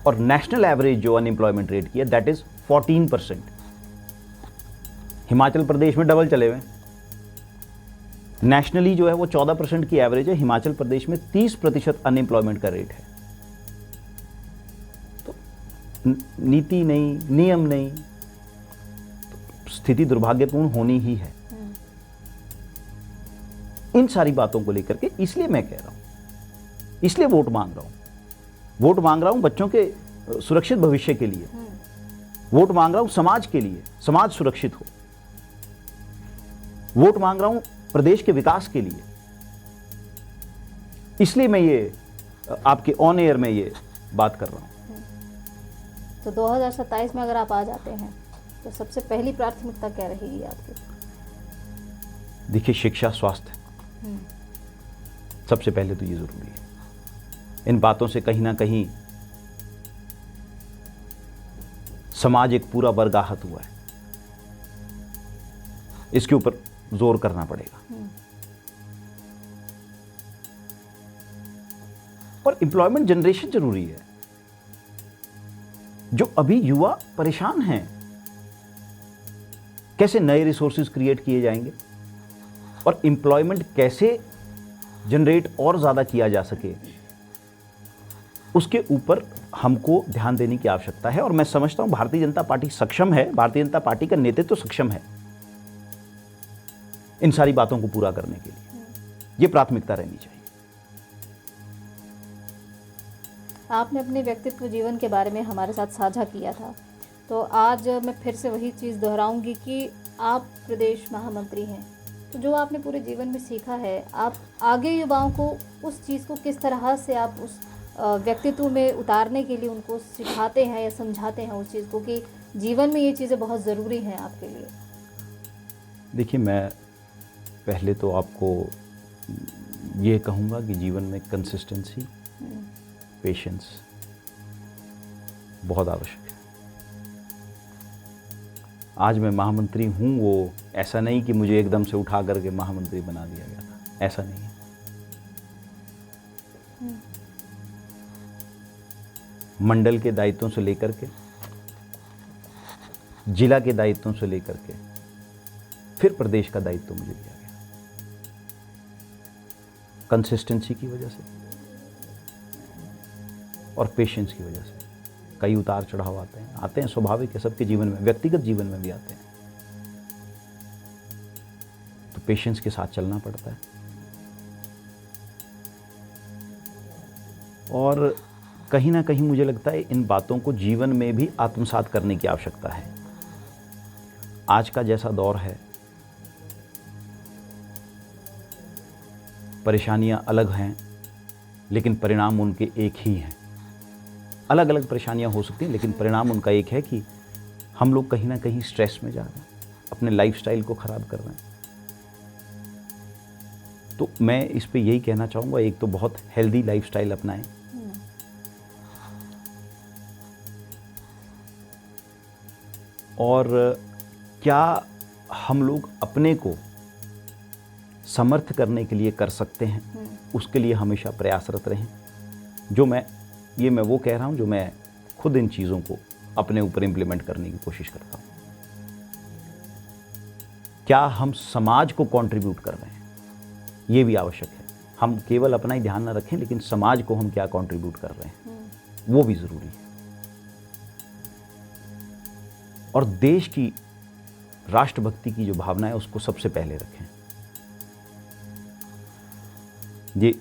और नेशनल एवरेज जो अनएम्प्लॉयमेंट रेट की है दैट इज 14%। हिमाचल प्रदेश में डबल चले हुए। नेशनली जो है वो 14% की एवरेज है, हिमाचल प्रदेश में 30% अनएम्प्लॉयमेंट का रेट है। तो नीति नहीं, नियम नहीं, तो स्थिति दुर्भाग्यपूर्ण होनी ही है। इन सारी बातों को लेकर के इसलिए मैं कह रहा हूं, इसलिए वोट मांग रहा हूं। वोट मांग रहा हूं बच्चों के सुरक्षित भविष्य के लिए, वोट मांग रहा हूं समाज के लिए, समाज सुरक्षित हो। वोट मांग रहा हूं प्रदेश के विकास के लिए। इसलिए मैं ये आपके ऑन एयर में ये बात कर रहा हूं। तो 2027 में अगर आप आ जाते हैं तो सबसे पहली प्राथमिकता क्या रहेगी आपकी? देखिए, शिक्षा, स्वास्थ्य, सबसे पहले तो ये जरूरी है। इन बातों से कहीं ना कहीं समाज एक पूरा वर्ग आहत हुआ है, इसके ऊपर जोर करना पड़ेगा। और एम्प्लॉयमेंट जनरेशन जरूरी है। जो अभी युवा परेशान हैं, कैसे नए रिसोर्सेज क्रिएट किए जाएंगे और एम्प्लॉयमेंट कैसे जनरेट और ज्यादा किया जा सके, उसके ऊपर हमको ध्यान देने की आवश्यकता है। और मैं समझता हूं भारतीय जनता पार्टी सक्षम है, भारतीय जनता पार्टी का नेतृत्व सक्षम है इन सारी बातों को पूरा करने के लिए। यह प्राथमिकता रहनी चाहिए। आपने अपने व्यक्तित्व जीवन के बारे में हमारे साथ साझा किया था, तो आज मैं फिर से वही चीज़ दोहराऊंगी कि आप प्रदेश महामंत्री हैं, तो जो आपने पूरे जीवन में सीखा है, आप आगे युवाओं को उस चीज़ को किस तरह से आप उस व्यक्तित्व में उतारने के लिए उनको सिखाते हैं या समझाते हैं उस चीज़ को कि जीवन में ये चीज़ें बहुत ज़रूरी हैं आपके लिए? देखिए, मैं पहले तो आपको ये कहूँगा कि जीवन में कंसिस्टेंसी, पेशेंस बहुत आवश्यक है। आज मैं महामंत्री हूँ, वो ऐसा नहीं कि मुझे एकदम से उठा करके महामंत्री बना दिया गया था, ऐसा नहीं है। मंडल के दायित्वों से लेकर के, जिला के दायित्वों से लेकर के, फिर प्रदेश का दायित्व मुझे दिया गया। कंसिस्टेंसी की वजह से और पेशेंस की वजह से। कई उतार चढ़ाव आते हैं, स्वाभाविक है, सबके जीवन में, व्यक्तिगत जीवन में भी आते हैं। तो पेशेंस के साथ चलना पड़ता है और कहीं ना कहीं मुझे लगता है इन बातों को जीवन में भी आत्मसात करने की आवश्यकता है। आज का जैसा दौर है, परेशानियां अलग हैं लेकिन परिणाम उनके एक ही हैं। अलग अलग परेशानियां हो सकती हैं लेकिन परिणाम उनका एक है कि हम लोग कहीं ना कहीं स्ट्रेस में जा रहे हैं, अपने लाइफस्टाइल को ख़राब कर रहे हैं। तो मैं इस पे यही कहना चाहूँगा, एक तो बहुत हेल्दी लाइफस्टाइल अपनाएं, और क्या हम लोग अपने को समर्थ करने के लिए कर सकते हैं, उसके लिए हमेशा प्रयासरत रहें। जो मैं वो कह रहा हूं जो मैं खुद इन चीज़ों को अपने ऊपर इम्प्लीमेंट करने की कोशिश करता हूं। क्या हम समाज को कंट्रीब्यूट कर रहे हैं, ये भी आवश्यक है। हम केवल अपना ही ध्यान न रखें लेकिन समाज को हम क्या कंट्रीब्यूट कर रहे हैं, वो भी ज़रूरी है। और देश की राष्ट्रभक्ति की जो भावना है उसको सबसे पहले रखें।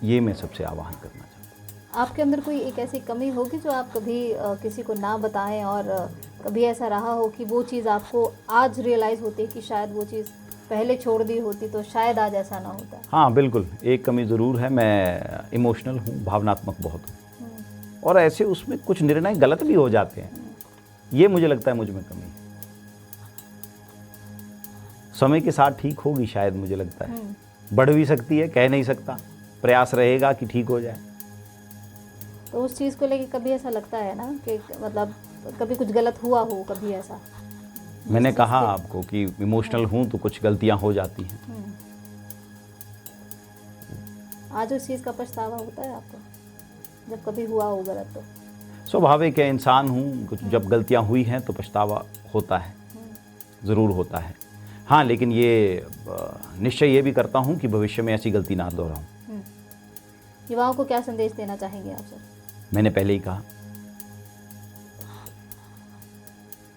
ये मैं सबसे आह्वान करना चाहता हूँ। आपके अंदर कोई एक ऐसी कमी होगी जो आप कभी किसी को ना बताएं, और कभी ऐसा रहा हो कि वो चीज़ आपको आज रियलाइज़ होती है कि शायद वो चीज़ पहले छोड़ दी होती तो शायद आज ऐसा ना होता? हाँ बिल्कुल, एक कमी ज़रूर है। मैं इमोशनल हूँ, भावनात्मक बहुत हूँ, और ऐसे उसमें कुछ निर्णय गलत भी हो जाते हैं। ये मुझे लगता है मुझ में कमी है। समय के साथ ठीक होगी शायद, मुझे लगता है बढ़ भी सकती है, कह नहीं सकता, प्रयास रहेगा कि ठीक हो जाए। तो उस चीज़ को लेके कभी ऐसा लगता है ना कि मतलब कभी कुछ गलत हुआ हो, कभी ऐसा? मैंने कहा आपको कि इमोशनल हूँ तो कुछ गलतियाँ हो जाती हैं। आज उस चीज़ का पछतावा होता है आपको जब कभी हुआ हो गलत? तो स्वाभाविक है, इंसान हूँ, कुछ जब गलतियाँ हुई हैं तो पछतावा होता है, ज़रूर होता है। हाँ, लेकिन ये निश्चय ये भी करता हूँ कि भविष्य में ऐसी गलती ना दोहराऊं। युवाओं को क्या संदेश देना चाहेंगे आप सर? मैंने पहले ही कहा,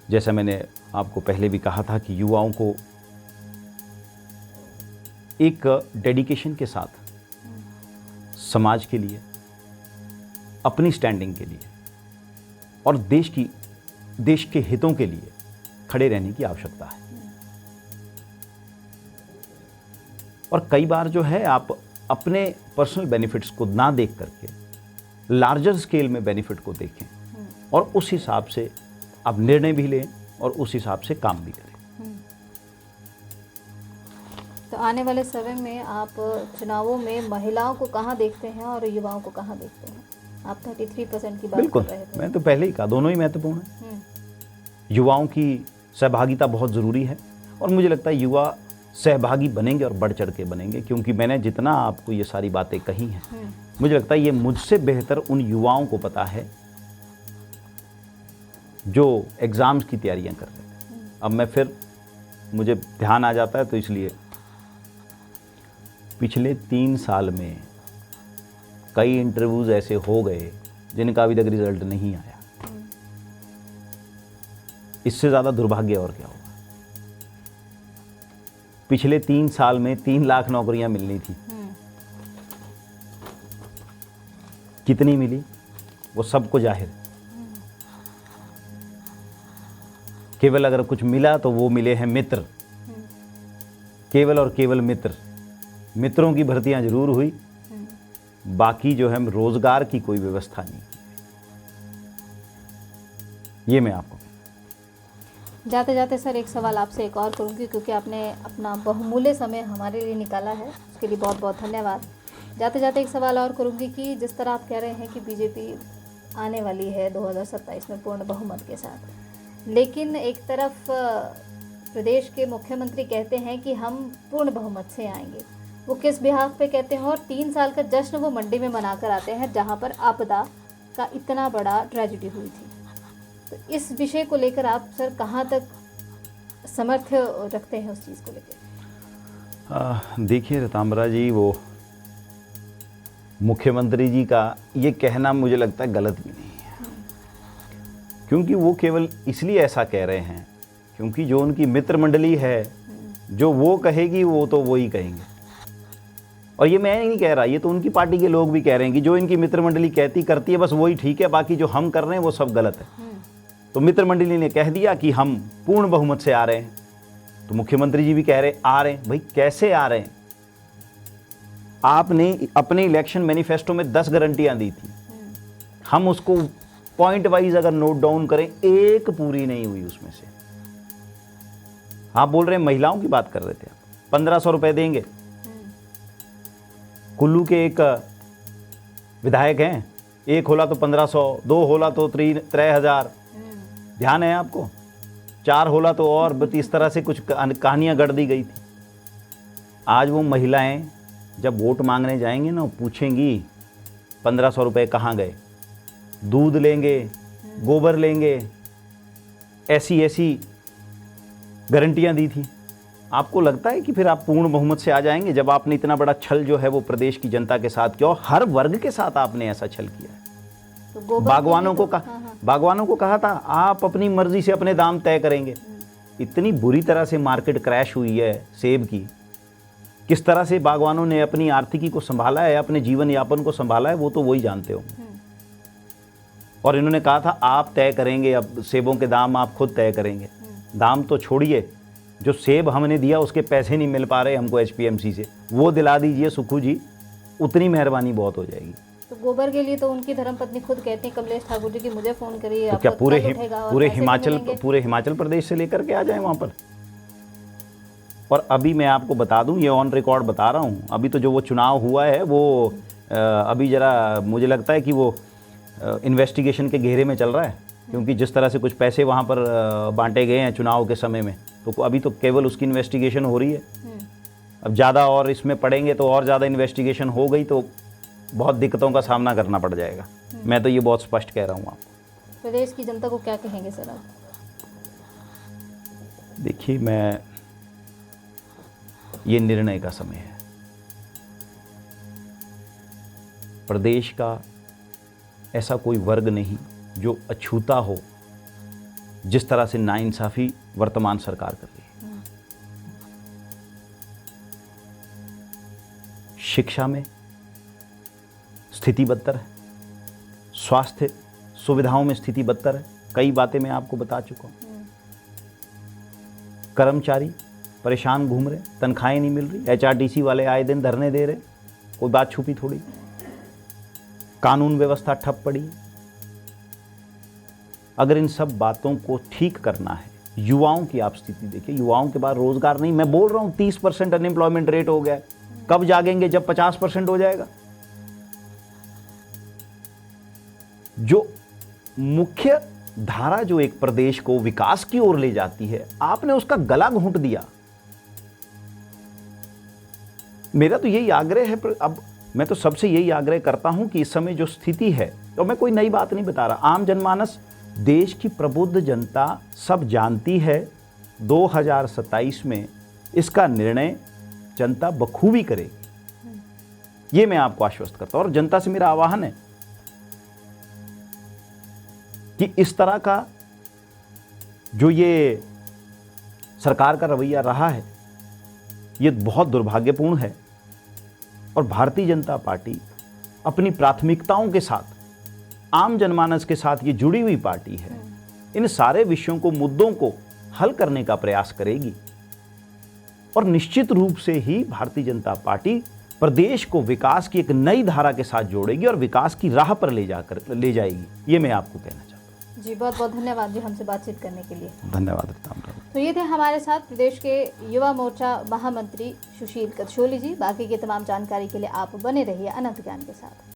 जैसा मैंने आपको पहले भी कहा था कि युवाओं को एक डेडिकेशन के साथ समाज के लिए, अपनी स्टैंडिंग के लिए और देश के हितों के लिए खड़े रहने की आवश्यकता है। और कई बार जो है आप अपने पर्सनल बेनिफिट्स को ना देख करके लार्जर स्केल में बेनिफिट को देखें और उस हिसाब से आप निर्णय भी लें और उस हिसाब से काम भी करें। तो आने वाले समय में आप चुनावों में महिलाओं को कहाँ देखते हैं और युवाओं को कहाँ देखते हैं? आप 33% की बात कर रहे थे। मैं तो पहले ही कहा, दोनों ही महत्वपूर्ण है। युवाओं की सहभागिता बहुत ज़रूरी है और मुझे लगता है युवा सहभागी बनेंगे और बढ़ चढ़ के बनेंगे, क्योंकि मैंने जितना आपको ये सारी बातें कही हैं, मुझे लगता है ये मुझसे बेहतर उन युवाओं को पता है जो एग्ज़ाम्स की तैयारियां कर रहे थे। अब मैं फिर मुझे ध्यान आ जाता है तो इसलिए पिछले 3 साल में कई इंटरव्यूज़ ऐसे हो गए जिनका अभी तक रिजल्ट नहीं आया। इससे ज़्यादा दुर्भाग्य और क्या होगा। पिछले 3 साल में 3 लाख नौकरियां मिलनी थी, कितनी मिली वो सबको जाहिर है। केवल अगर कुछ मिला तो वो मिले हैं मित्र, केवल और केवल मित्र। मित्रों की भर्तियां जरूर हुई, बाकी जो है रोजगार की कोई व्यवस्था नहीं। ये मैं आपको जाते जाते सर एक सवाल आपसे एक और करूंगी, क्योंकि आपने अपना बहुमूल्य समय हमारे लिए निकाला है, उसके लिए बहुत बहुत धन्यवाद। जाते जाते एक सवाल और करूंगी कि जिस तरह आप कह रहे हैं कि बीजेपी आने वाली है 2027 में पूर्ण बहुमत के साथ, लेकिन एक तरफ प्रदेश के मुख्यमंत्री कहते हैं कि हम पूर्ण बहुमत से आएंगे। वो किस बिहाफ पे कहते हैं? और 3 साल का जश्न वो मंडी में मनाकर आते हैं जहाँ पर आपदा का इतना बड़ा ट्रेजिडी हुई थी। तो इस विषय को लेकर आप सर कहाँ तक समर्थ्य रखते हैं उस चीज़ को लेकर? देखिए रताम्बरा जी, वो मुख्यमंत्री जी का ये कहना मुझे लगता है गलत भी नहीं है, क्योंकि वो केवल इसलिए ऐसा कह रहे हैं क्योंकि जो उनकी मित्र मंडली है, जो वो कहेगी वो तो वो ही कहेंगे। और ये मैं नहीं कह रहा, ये तो उनकी पार्टी के लोग भी कह रहे हैं कि जो इनकी मित्र मंडली कहती करती है बस वही ठीक है, बाकी जो हम कर रहे हैं वो सब गलत है। तो मित्र मंडली ने कह दिया कि हम पूर्ण बहुमत से आ रहे हैं, तो मुख्यमंत्री जी भी कह रहे आ रहे हैं। भाई कैसे आ रहे हैं? आपने अपने इलेक्शन मैनिफेस्टो में 10 गारंटियां दी थी, हम उसको पॉइंट वाइज अगर नोट डाउन करें, एक पूरी नहीं हुई उसमें से। आप बोल रहे हैं, महिलाओं की बात कर रहे थे, 1500 रुपए देंगे। कुल्लू के एक विधायक हैं, एक होला तो 1500, 2 होला तो 3000, ध्यान है आपको? 4 होला तो और इस तरह से कुछ कहानियां गढ़ दी गई थी। आज वो महिलाएं जब वोट मांगने जाएंगे ना, पूछेंगी 1500 रुपये कहाँ गए, दूध लेंगे, गोबर लेंगे, ऐसी गारंटियां दी थी। आपको लगता है कि फिर आप पूर्ण बहुमत से आ जाएंगे जब आपने इतना बड़ा छल जो है वो प्रदेश की जनता के साथ किया, और हर वर्ग के साथ आपने ऐसा छल किया है। तो बागवानों को कहा था आप अपनी मर्जी से अपने दाम तय करेंगे। इतनी बुरी तरह से मार्केट क्रैश हुई है सेब की, किस तरह से बागवानों ने अपनी आर्थिकी को संभाला है, अपने जीवन यापन को संभाला है, वो तो वही जानते होंगे। और इन्होंने कहा था आप तय करेंगे, अब सेबों के दाम आप खुद तय करेंगे। दाम तो छोड़िए, जो सेब हमने दिया उसके पैसे नहीं मिल पा रहे हमको एचपीएमसी से, वो दिला दीजिए सुखू जी, उतनी मेहरबानी बहुत हो जाएगी। तो गोबर के लिए तो उनकी धर्मपत्नी खुद कहती हैं, कमलेश ठाकुर जी, की मुझे फोन करिए, तो क्या पूरे हिमाचल प्रदेश से लेकर के आ जाए वहाँ पर? और अभी मैं आपको बता दूं, ये ऑन रिकॉर्ड बता रहा हूँ, अभी तो जो वो चुनाव हुआ है वो अभी ज़रा मुझे लगता है कि वो इन्वेस्टिगेशन के घेरे में चल रहा है, क्योंकि जिस तरह से कुछ पैसे वहाँ पर बांटे गए हैं चुनाव के समय में, तो अभी तो केवल उसकी इन्वेस्टिगेशन हो रही है। अब ज़्यादा और इसमें पड़ेंगे तो और ज़्यादा इन्वेस्टिगेशन हो गई तो बहुत दिक्कतों का सामना करना पड़ जाएगा। मैं तो ये बहुत स्पष्ट कह रहा हूँ आपको। प्रदेश की जनता को क्या कहेंगे सर आप? देखिए, मैं ये निर्णय का समय है। प्रदेश का ऐसा कोई वर्ग नहीं जो अछूता हो जिस तरह से नाइंसाफी वर्तमान सरकार कर रही है। शिक्षा में स्थिति बदतर है, स्वास्थ्य सुविधाओं में स्थिति बदतर है, कई बातें मैं आपको बता चुका हूं। कर्मचारी परेशान घूम रहे, तनख्वाहें नहीं मिल रही, एचआरटीसी वाले आए दिन धरने दे रहे, कोई बात छुपी थोड़ी। कानून व्यवस्था ठप पड़ी। अगर इन सब बातों को ठीक करना है, युवाओं की आप स्थिति देखिए, युवाओं के पास रोजगार नहीं। मैं बोल रहा हूं 30% अनएम्प्लॉयमेंट रेट हो गया है, कब जागेंगे? जब 50% हो जाएगा। जो मुख्य धारा जो एक प्रदेश को विकास की ओर ले जाती है, आपने उसका गला घोंट दिया। मेरा तो यही आग्रह है, अब मैं तो सबसे यही आग्रह करता हूं कि इस समय जो स्थिति है, तो मैं कोई नई बात नहीं बता रहा, आम जनमानस, देश की प्रबुद्ध जनता सब जानती है। 2027 में इसका निर्णय जनता बखूबी करेगी, ये मैं आपको आश्वस्त करता हूं। और जनता से मेरा आह्वान है कि इस तरह का जो ये सरकार का रवैया रहा है, ये बहुत दुर्भाग्यपूर्ण है। और भारतीय जनता पार्टी अपनी प्राथमिकताओं के साथ, आम जनमानस के साथ ये जुड़ी हुई पार्टी है। इन सारे विषयों को, मुद्दों को हल करने का प्रयास करेगी, और निश्चित रूप से ही भारतीय जनता पार्टी प्रदेश को विकास की एक नई धारा के साथ जोड़ेगी और विकास की राह पर ले जाएगी। ये मैं आपको कहना चाहता हूँ। जी, बहुत बहुत धन्यवाद जी हमसे बातचीत करने के लिए। धन्यवाद। तो ये थे हमारे साथ प्रदेश के युवा मोर्चा महामंत्री सुशील कच्छोली जी। बाकी की तमाम जानकारी के लिए आप बने रहिए अनंत ज्ञान के साथ।